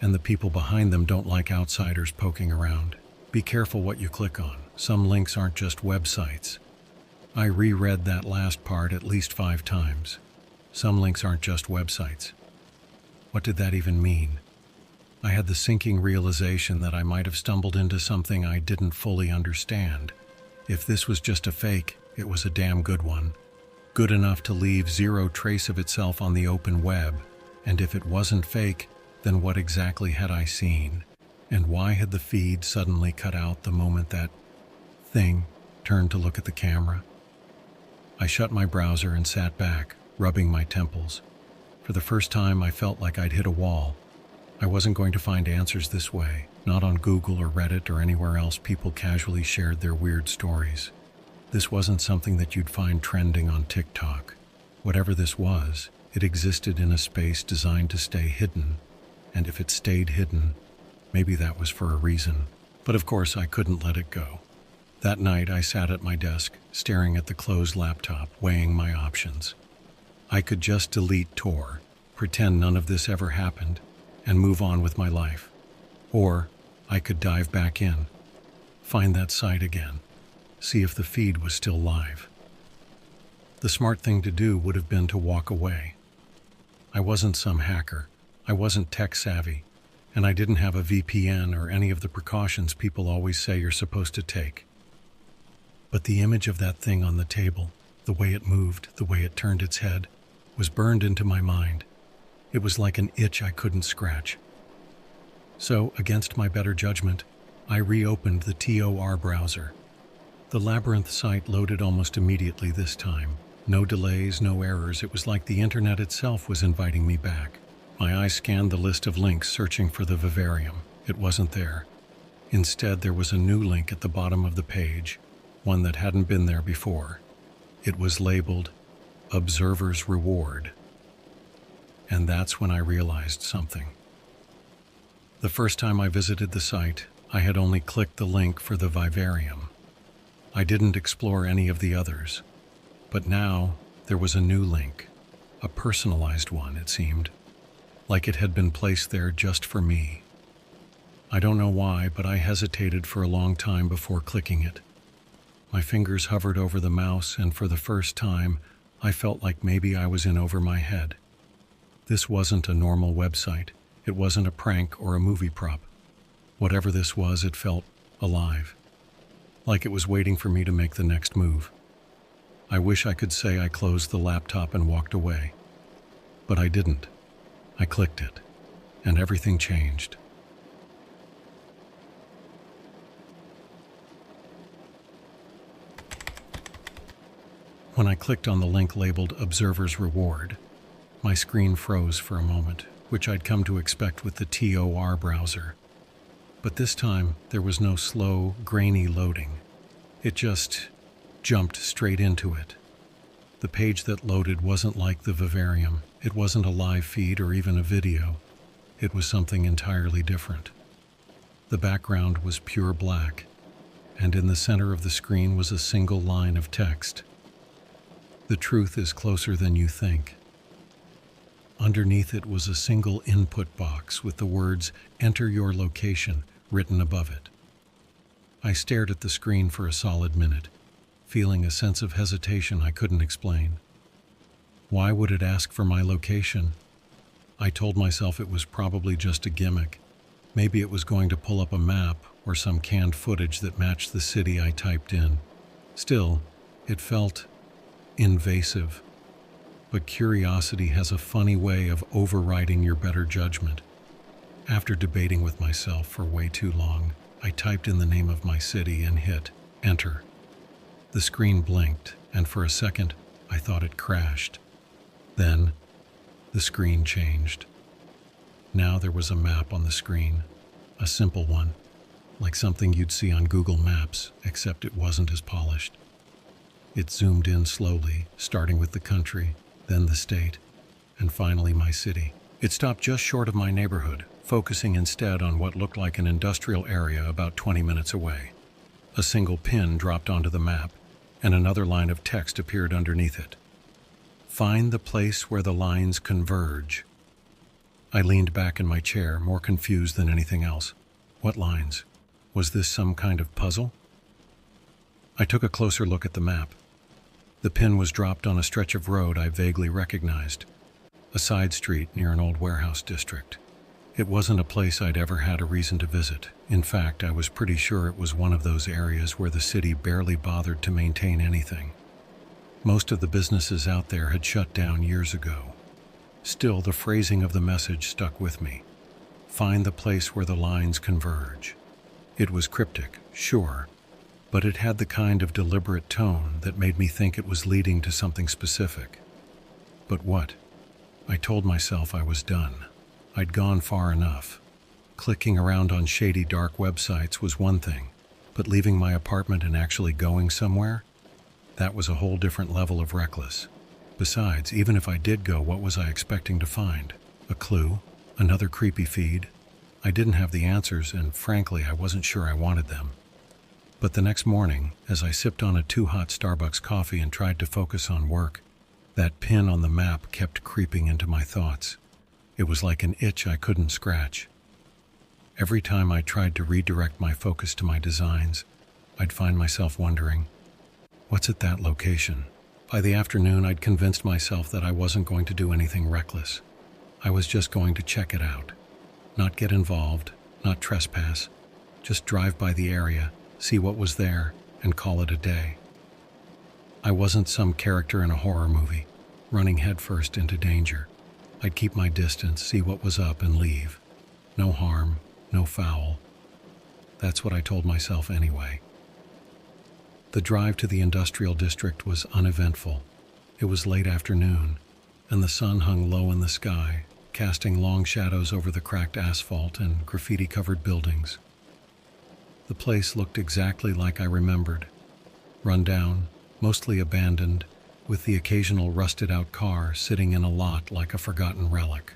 and the people behind them don't like outsiders poking around. Be careful what you click on. Some links aren't just websites." I reread that last part at least 5 times. Some links aren't just websites. What did that even mean? I had the sinking realization that I might have stumbled into something I didn't fully understand. If this was just a fake, it was a damn good one. Good enough to leave zero trace of itself on the open web. And if it wasn't fake, then what exactly had I seen? And why had the feed suddenly cut out the moment that thing turned to look at the camera? I shut my browser and sat back, rubbing my temples. For the first time, I felt like I'd hit a wall. I wasn't going to find answers this way, not on Google or Reddit or anywhere else people casually shared their weird stories. This wasn't something that you'd find trending on TikTok. Whatever this was, it existed in a space designed to stay hidden, and if it stayed hidden, maybe that was for a reason. But of course, I couldn't let it go. That night, I sat at my desk, staring at the closed laptop, weighing my options. I could just delete Tor, pretend none of this ever happened, and move on with my life. Or I could dive back in, find that site again, see if the feed was still live. The smart thing to do would have been to walk away. I wasn't some hacker. I wasn't tech-savvy, and I didn't have a VPN or any of the precautions people always say you're supposed to take. But the image of that thing on the table, the way it moved, the way it turned its head, was burned into my mind. It was like an itch I couldn't scratch. So, against my better judgment, I reopened the Tor browser. The Labyrinth site loaded almost immediately this time. No delays, no errors. It was like the internet itself was inviting me back. My eyes scanned the list of links, searching for the Vivarium. It wasn't there. Instead, there was a new link at the bottom of the page, one that hadn't been there before. It was labeled Observer's Reward. And that's when I realized something. The first time I visited the site, I had only clicked the link for the Vivarium. I didn't explore any of the others. But now, there was a new link. A personalized one, it seemed. Like it had been placed there just for me. I don't know why, but I hesitated for a long time before clicking it. My fingers hovered over the mouse, and for the first time, I felt like maybe I was in over my head. This wasn't a normal website. It wasn't a prank or a movie prop. Whatever this was, it felt alive. Like it was waiting for me to make the next move. I wish I could say I closed the laptop and walked away. But I didn't. I clicked it, and everything changed. When I clicked on the link labeled Observer's Reward, my screen froze for a moment, which I'd come to expect with the Tor browser. But this time, there was no slow, grainy loading. It just jumped straight into it. The page that loaded wasn't like the Vivarium. It wasn't a live feed or even a video. It was something entirely different. The background was pure black, and in the center of the screen was a single line of text. The truth is closer than you think. Underneath it was a single input box with the words "Enter your location" written above it. I stared at the screen for a solid minute, feeling a sense of hesitation I couldn't explain. Why would it ask for my location? I told myself it was probably just a gimmick. Maybe it was going to pull up a map or some canned footage that matched the city I typed in. Still, it felt invasive. But curiosity has a funny way of overriding your better judgment. After debating with myself for way too long, I typed in the name of my city and hit enter. The screen blinked, and for a second, I thought it crashed. Then, the screen changed. Now there was a map on the screen, a simple one, like something you'd see on Google Maps, except it wasn't as polished. It zoomed in slowly, starting with the country, then the state, and finally my city. It stopped just short of my neighborhood, focusing instead on what looked like an industrial area about 20 minutes away. A single pin dropped onto the map, and another line of text appeared underneath it. Find the place where the lines converge. I leaned back in my chair, more confused than anything else. What lines? Was this some kind of puzzle? I took a closer look at the map. The pin was dropped on a stretch of road I vaguely recognized, a side street near an old warehouse district. It wasn't a place I'd ever had a reason to visit. In fact, I was pretty sure it was one of those areas where the city barely bothered to maintain anything. Most of the businesses out there had shut down years ago. Still, the phrasing of the message stuck with me. Find the place where the lines converge. It was cryptic, sure, but it had the kind of deliberate tone that made me think it was leading to something specific. But what? I told myself I was done. I'd gone far enough. Clicking around on shady dark websites was one thing, but leaving my apartment and actually going somewhere? That was a whole different level of reckless. Besides, even if I did go, what was I expecting to find? A clue? Another creepy feed? I didn't have the answers, and frankly, I wasn't sure I wanted them. But the next morning, as I sipped on a too-hot Starbucks coffee and tried to focus on work, that pin on the map kept creeping into my thoughts. It was like an itch I couldn't scratch. Every time I tried to redirect my focus to my designs, I'd find myself wondering, what's at that location? By the afternoon, I'd convinced myself that I wasn't going to do anything reckless. I was just going to check it out. Not get involved, not trespass, just drive by the area, see what was there, and call it a day. I wasn't some character in a horror movie, running headfirst into danger. I'd keep my distance, see what was up, and leave. No harm, no foul. That's what I told myself anyway. The drive to the industrial district was uneventful. It was late afternoon, and the sun hung low in the sky, casting long shadows over the cracked asphalt and graffiti-covered buildings. The place looked exactly like I remembered. Run down, mostly abandoned, with the occasional rusted-out car sitting in a lot like a forgotten relic.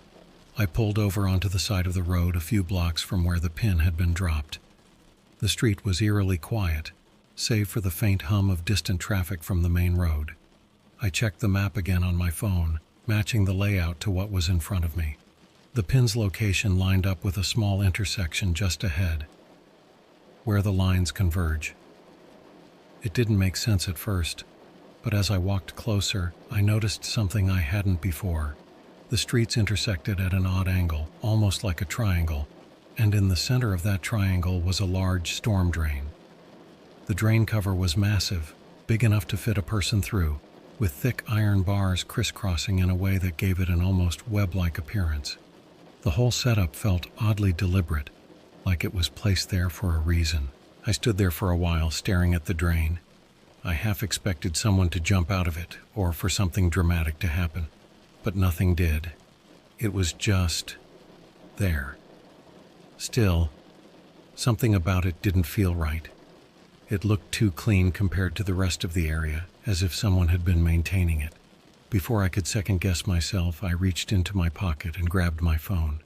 I pulled over onto the side of the road a few blocks from where the pin had been dropped. The street was eerily quiet, save for the faint hum of distant traffic from the main road. I checked the map again on my phone, matching the layout to what was in front of me. The pin's location lined up with a small intersection just ahead, where the lines converge. It didn't make sense at first, but as I walked closer, I noticed something I hadn't before. The streets intersected at an odd angle, almost like a triangle, and in the center of that triangle was a large storm drain. The drain cover was massive, big enough to fit a person through, with thick iron bars crisscrossing in a way that gave it an almost web-like appearance. The whole setup felt oddly deliberate, like it was placed there for a reason. I stood there for a while, staring at the drain. I half expected someone to jump out of it, or for something dramatic to happen. But nothing did. It was just there. Still, something about it didn't feel right. It looked too clean compared to the rest of the area, as if someone had been maintaining it. Before I could second-guess myself, I reached into my pocket and grabbed my phone.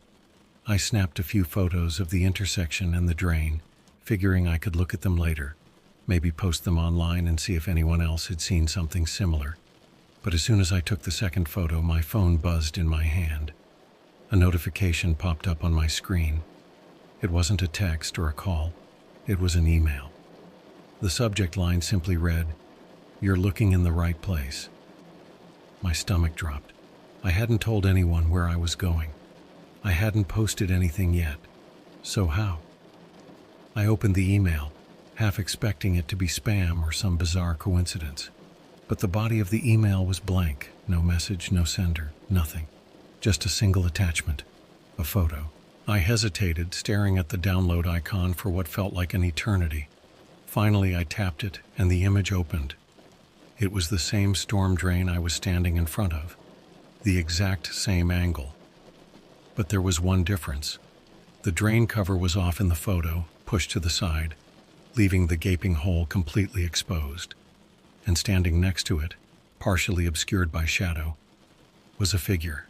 I snapped a few photos of the intersection and the drain, figuring I could look at them later, maybe post them online and see if anyone else had seen something similar. But as soon as I took the second photo, my phone buzzed in my hand. A notification popped up on my screen. It wasn't a text or a call. It was an email. The subject line simply read, "You're looking in the right place." My stomach dropped. I hadn't told anyone where I was going. I hadn't posted anything yet. So how? I opened the email, half expecting it to be spam or some bizarre coincidence. But the body of the email was blank. No message, no sender, nothing. Just a single attachment, a photo. I hesitated, staring at the download icon for what felt like an eternity. Finally, I tapped it, and the image opened. It was the same storm drain I was standing in front of, the exact same angle. But there was one difference. The drain cover was off in the photo, pushed to the side, leaving the gaping hole completely exposed. And standing next to it, partially obscured by shadow, was a figure.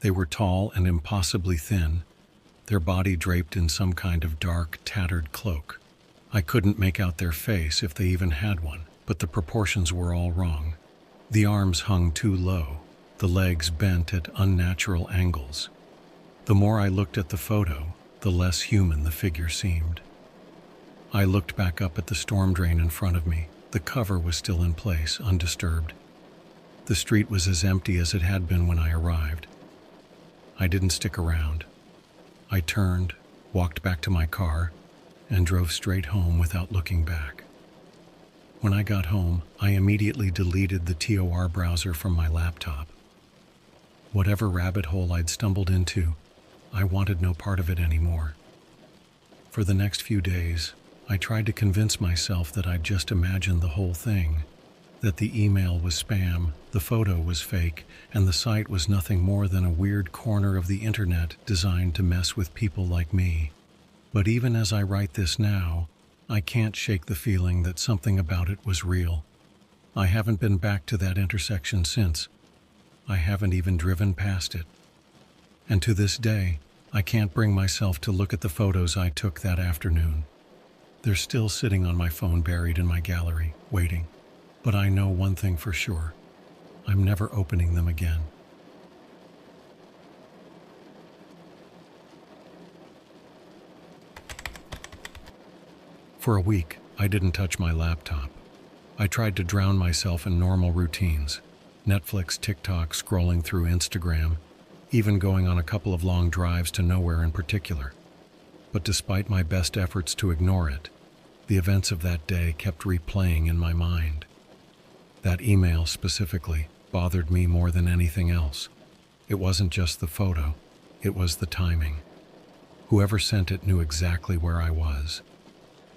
They were tall and impossibly thin, their body draped in some kind of dark, tattered cloak. I couldn't make out their face if they even had one, but the proportions were all wrong. The arms hung too low, the legs bent at unnatural angles. The more I looked at the photo, the less human the figure seemed. I looked back up at the storm drain in front of me. The cover was still in place, undisturbed. The street was as empty as it had been when I arrived. I didn't stick around. I turned, walked back to my car, and drove straight home without looking back. When I got home, I immediately deleted the TOR browser from my laptop. Whatever rabbit hole I'd stumbled into, I wanted no part of it anymore. For the next few days, I tried to convince myself that I'd just imagined the whole thing, that the email was spam, the photo was fake, and the site was nothing more than a weird corner of the internet designed to mess with people like me. But even as I write this now, I can't shake the feeling that something about it was real. I haven't been back to that intersection since. I haven't even driven past it. And to this day, I can't bring myself to look at the photos I took that afternoon. They're still sitting on my phone, buried in my gallery, waiting. But I know one thing for sure. I'm never opening them again. For a week, I didn't touch my laptop. I tried to drown myself in normal routines. Netflix, TikTok, scrolling through Instagram, even going on a couple of long drives to nowhere in particular. But despite my best efforts to ignore it, the events of that day kept replaying in my mind. That email specifically bothered me more than anything else. It wasn't just the photo, it was the timing. Whoever sent it knew exactly where I was.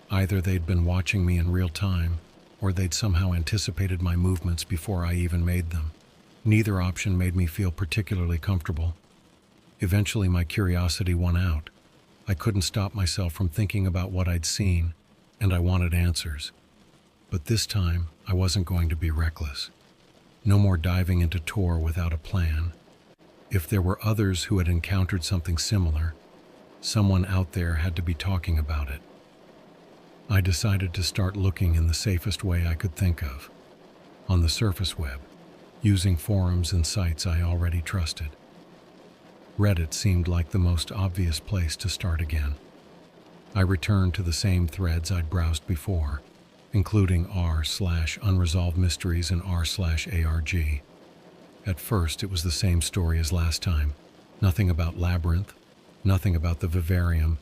Either they'd been watching me in real time, or they'd somehow anticipated my movements before I even made them. Neither option made me feel particularly comfortable. Eventually, my curiosity won out. I couldn't stop myself from thinking about what I'd seen, and I wanted answers. But this time, I wasn't going to be reckless. No more diving into Tor without a plan. If there were others who had encountered something similar, someone out there had to be talking about it. I decided to start looking in the safest way I could think of, on the surface web, using forums and sites I already trusted. Reddit seemed like the most obvious place to start again. I returned to the same threads I'd browsed before, including r/unresolved mysteries and r/ARG. At first, it was the same story as last time. Nothing about Labyrinth, nothing about the vivarium,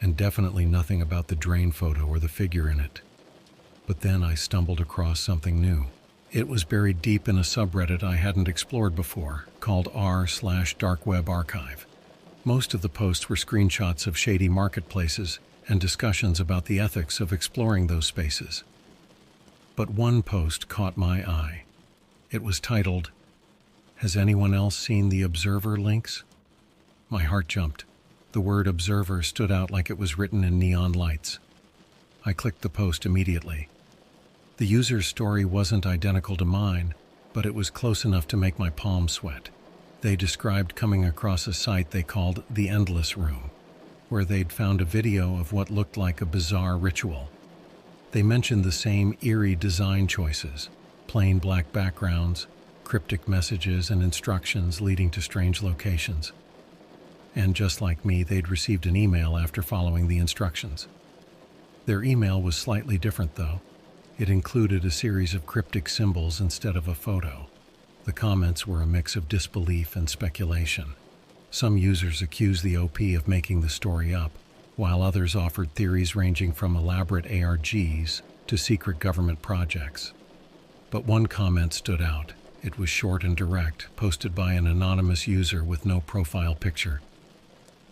and definitely nothing about the drain photo or the figure in it. But then I stumbled across something new. It was buried deep in a subreddit I hadn't explored before, called r/darkweb-archive. Most of the posts were screenshots of shady marketplaces and discussions about the ethics of exploring those spaces. But one post caught my eye. It was titled, "Has anyone else seen the Observer links?" My heart jumped. The word observer stood out like it was written in neon lights. I clicked the post immediately. The user's story wasn't identical to mine, but it was close enough to make my palms sweat. They described coming across a site they called the Endless Room, where they'd found a video of what looked like a bizarre ritual. They mentioned the same eerie design choices, plain black backgrounds, cryptic messages and instructions leading to strange locations. And just like me, they'd received an email after following the instructions. Their email was slightly different, though. It included a series of cryptic symbols instead of a photo. The comments were a mix of disbelief and speculation. Some users accused the OP of making the story up, while others offered theories ranging from elaborate ARGs to secret government projects. But one comment stood out. It was short and direct, posted by an anonymous user with no profile picture.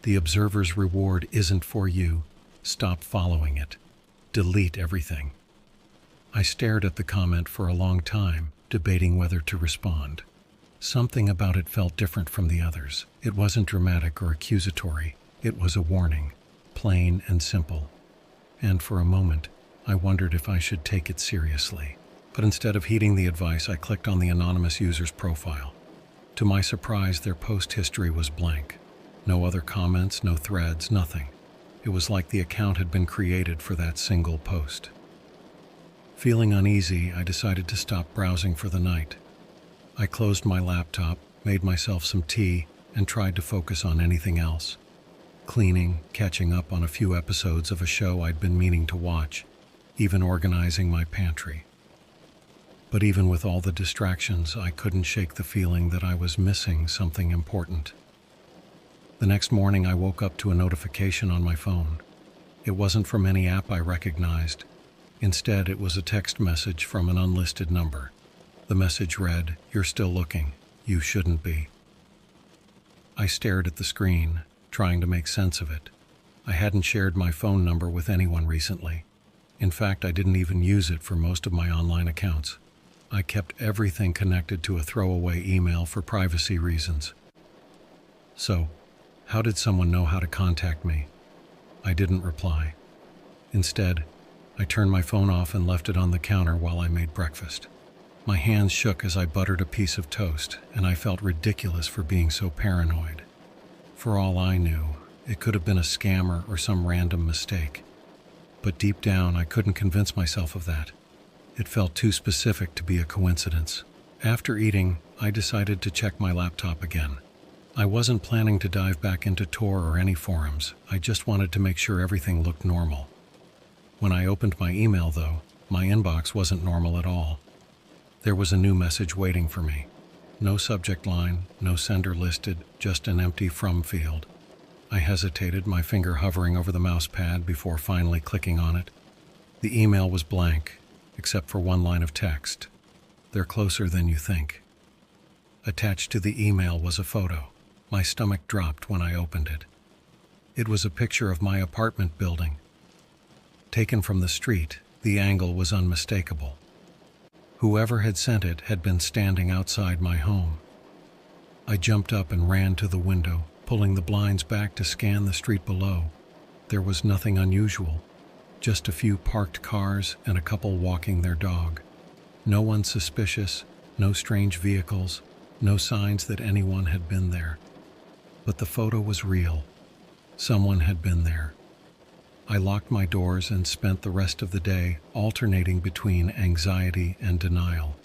"The Observer's reward isn't for you. Stop following it. Delete everything." I stared at the comment for a long time, debating whether to respond. Something about it felt different from the others. It wasn't dramatic or accusatory. It was a warning, plain and simple. And for a moment, I wondered if I should take it seriously. But instead of heeding the advice, I clicked on the anonymous user's profile. To my surprise, their post history was blank. No other comments, no threads, nothing. It was like the account had been created for that single post. Feeling uneasy, I decided to stop browsing for the night. I closed my laptop, made myself some tea, and tried to focus on anything else. Cleaning, catching up on a few episodes of a show I'd been meaning to watch, even organizing my pantry. But even with all the distractions, I couldn't shake the feeling that I was missing something important. The next morning, I woke up to a notification on my phone. It wasn't from any app I recognized. Instead, it was a text message from an unlisted number. The message read, "You're still looking. You shouldn't be." I stared at the screen, trying to make sense of it. I hadn't shared my phone number with anyone recently. In fact, I didn't even use it for most of my online accounts. I kept everything connected to a throwaway email for privacy reasons. So, how did someone know how to contact me? I didn't reply. Instead, I turned my phone off and left it on the counter while I made breakfast. My hands shook as I buttered a piece of toast, and I felt ridiculous for being so paranoid. For all I knew, it could have been a scammer or some random mistake. But deep down, I couldn't convince myself of that. It felt too specific to be a coincidence. After eating, I decided to check my laptop again. I wasn't planning to dive back into Tor or any forums. I just wanted to make sure everything looked normal. When I opened my email, though, my inbox wasn't normal at all. There was a new message waiting for me. No subject line, no sender listed, just an empty from field. I hesitated, my finger hovering over the mouse pad before finally clicking on it. The email was blank, except for one line of text. "They're closer than you think." Attached to the email was a photo. My stomach dropped when I opened it. It was a picture of my apartment building. Taken from the street, the angle was unmistakable. Whoever had sent it had been standing outside my home. I jumped up and ran to the window, pulling the blinds back to scan the street below. There was nothing unusual, just a few parked cars and a couple walking their dog. No one suspicious, no strange vehicles, no signs that anyone had been there. But the photo was real. Someone had been there. I locked my doors and spent the rest of the day alternating between anxiety and denial.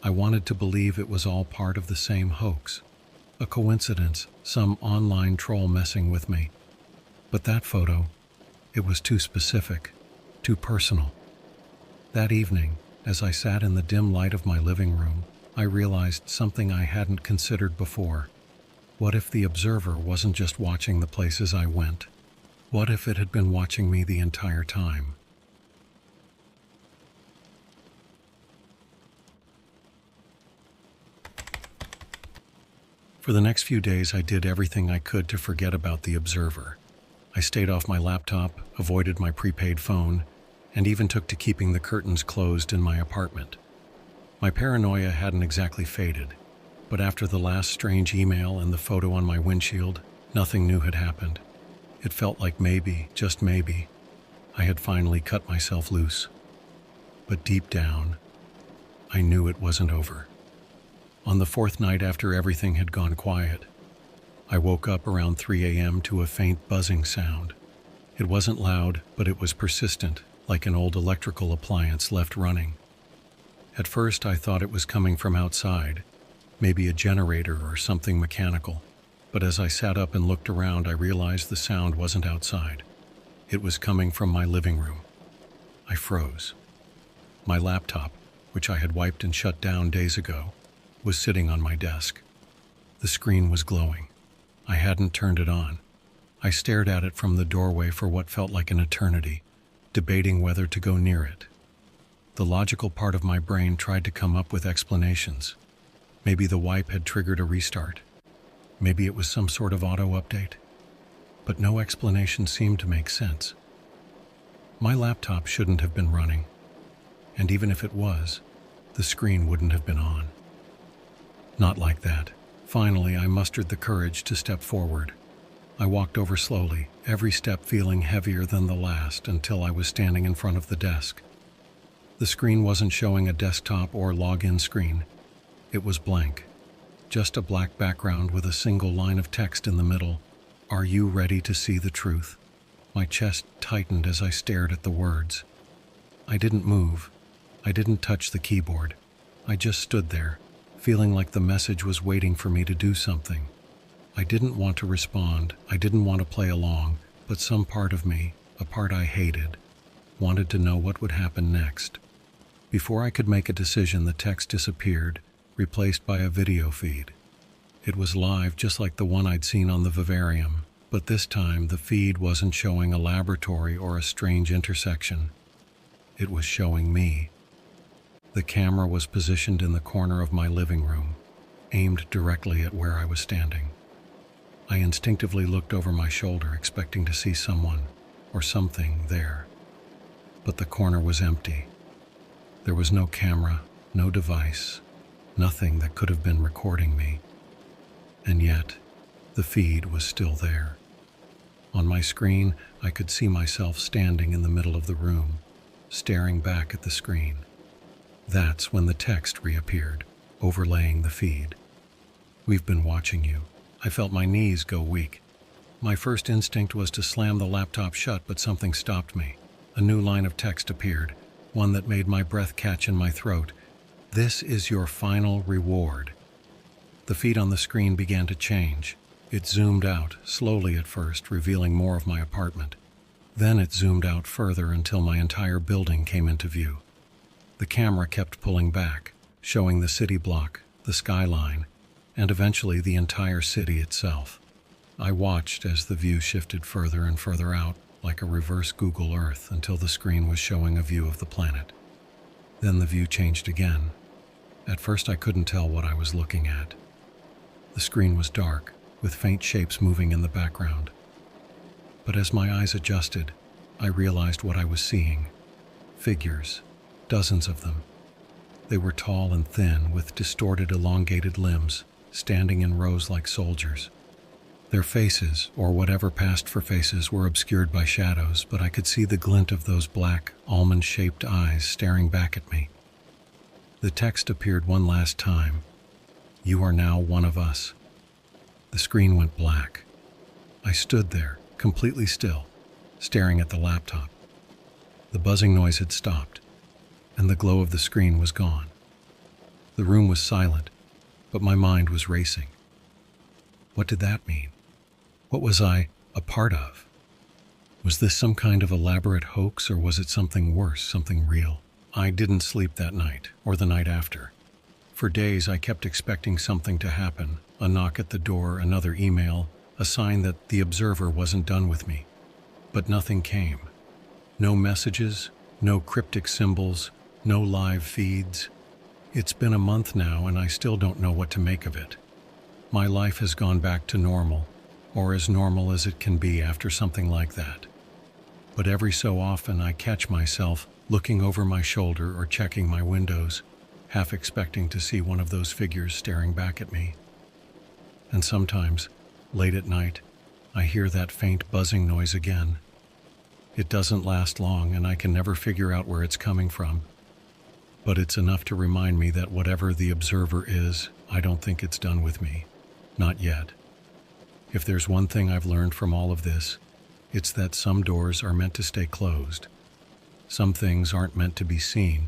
I wanted to believe it was all part of the same hoax, a coincidence, some online troll messing with me. But that photo, it was too specific, too personal. That evening, as I sat in the dim light of my living room, I realized something I hadn't considered before. What if the observer wasn't just watching the places I went? What if it had been watching me the entire time? For the next few days, I did everything I could to forget about the observer. I stayed off my laptop, avoided my prepaid phone, and even took to keeping the curtains closed in my apartment. My paranoia hadn't exactly faded, but after the last strange email and the photo on my windshield, nothing new had happened. It felt like maybe, just maybe, I had finally cut myself loose. But deep down, I knew it wasn't over. On the fourth night after everything had gone quiet, I woke up around 3 a.m. to a faint buzzing sound. It wasn't loud, but it was persistent, like an old electrical appliance left running. At first, I thought it was coming from outside, maybe a generator or something mechanical. But as I sat up and looked around, I realized the sound wasn't outside. It was coming from my living room. I froze. My laptop, which I had wiped and shut down days ago, was sitting on my desk. The screen was glowing. I hadn't turned it on. I stared at it from the doorway for what felt like an eternity, debating whether to go near it. The logical part of my brain tried to come up with explanations. Maybe the wipe had triggered a restart. Maybe it was some sort of auto update. But no explanation seemed to make sense. My laptop shouldn't have been running. And even if it was, the screen wouldn't have been on. Not like that. Finally, I mustered the courage to step forward. I walked over slowly, every step feeling heavier than the last, until I was standing in front of the desk. The screen wasn't showing a desktop or login screen. It was blank. Just a black background with a single line of text in the middle. "Are you ready to see the truth?" My chest tightened as I stared at the words. I didn't move. I didn't touch the keyboard. I just stood there, feeling like the message was waiting for me to do something. I didn't want to respond. I didn't want to play along, but some part of me, a part I hated, wanted to know what would happen next. Before I could make a decision, the text disappeared, replaced by a video feed. It was live, just like the one I'd seen on the vivarium, but this time the feed wasn't showing a laboratory or a strange intersection. It was showing me. The camera was positioned in the corner of my living room, aimed directly at where I was standing. I instinctively looked over my shoulder, expecting to see someone or something there. But the corner was empty. There was no camera, no device, nothing that could have been recording me. And yet, the feed was still there. On my screen, I could see myself standing in the middle of the room, staring back at the screen. That's when the text reappeared, overlaying the feed. "We've been watching you." I felt my knees go weak. My first instinct was to slam the laptop shut, but something stopped me. A new line of text appeared, one that made my breath catch in my throat. "This is your final reward." The feed on the screen began to change. It zoomed out, slowly at first, revealing more of my apartment. Then it zoomed out further until my entire building came into view. The camera kept pulling back, showing the city block, the skyline, and eventually the entire city itself. I watched as the view shifted further and further out, like a reverse Google Earth, until the screen was showing a view of the planet. Then the view changed again. At first I couldn't tell what I was looking at. The screen was dark, with faint shapes moving in the background. But as my eyes adjusted, I realized what I was seeing. Figures, dozens of them. They were tall and thin, with distorted, elongated limbs, standing in rows like soldiers. Their faces, or whatever passed for faces, were obscured by shadows, but I could see the glint of those black, almond-shaped eyes staring back at me. The text appeared one last time. "You are now one of us." The screen went black. I stood there, completely still, staring at the laptop. The buzzing noise had stopped, and the glow of the screen was gone. The room was silent, but my mind was racing. What did that mean? What was I a part of? Was this some kind of elaborate hoax, or was it something worse, something real? I didn't sleep that night, or the night after. For days I kept expecting something to happen, a knock at the door, another email, a sign that the observer wasn't done with me. But nothing came. No messages, no cryptic symbols, no live feeds. It's been a month now, and I still don't know what to make of it. My life has gone back to normal, or as normal as it can be after something like that. But every so often I catch myself looking over my shoulder or checking my windows, half expecting to see one of those figures staring back at me. And sometimes, late at night, I hear that faint buzzing noise again. It doesn't last long, and I can never figure out where it's coming from. But it's enough to remind me that whatever the observer is, I don't think it's done with me. Not yet. If there's one thing I've learned from all of this, it's that some doors are meant to stay closed. Some things aren't meant to be seen,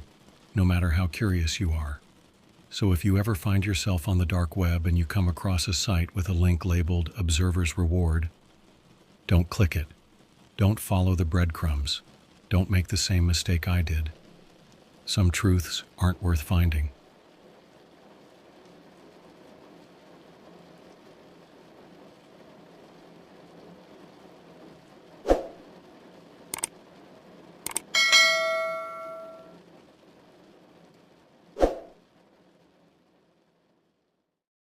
no matter how curious you are. So if you ever find yourself on the dark web and you come across a site with a link labeled Observer's Reward, don't click it. Don't follow the breadcrumbs. Don't make the same mistake I did. Some truths aren't worth finding.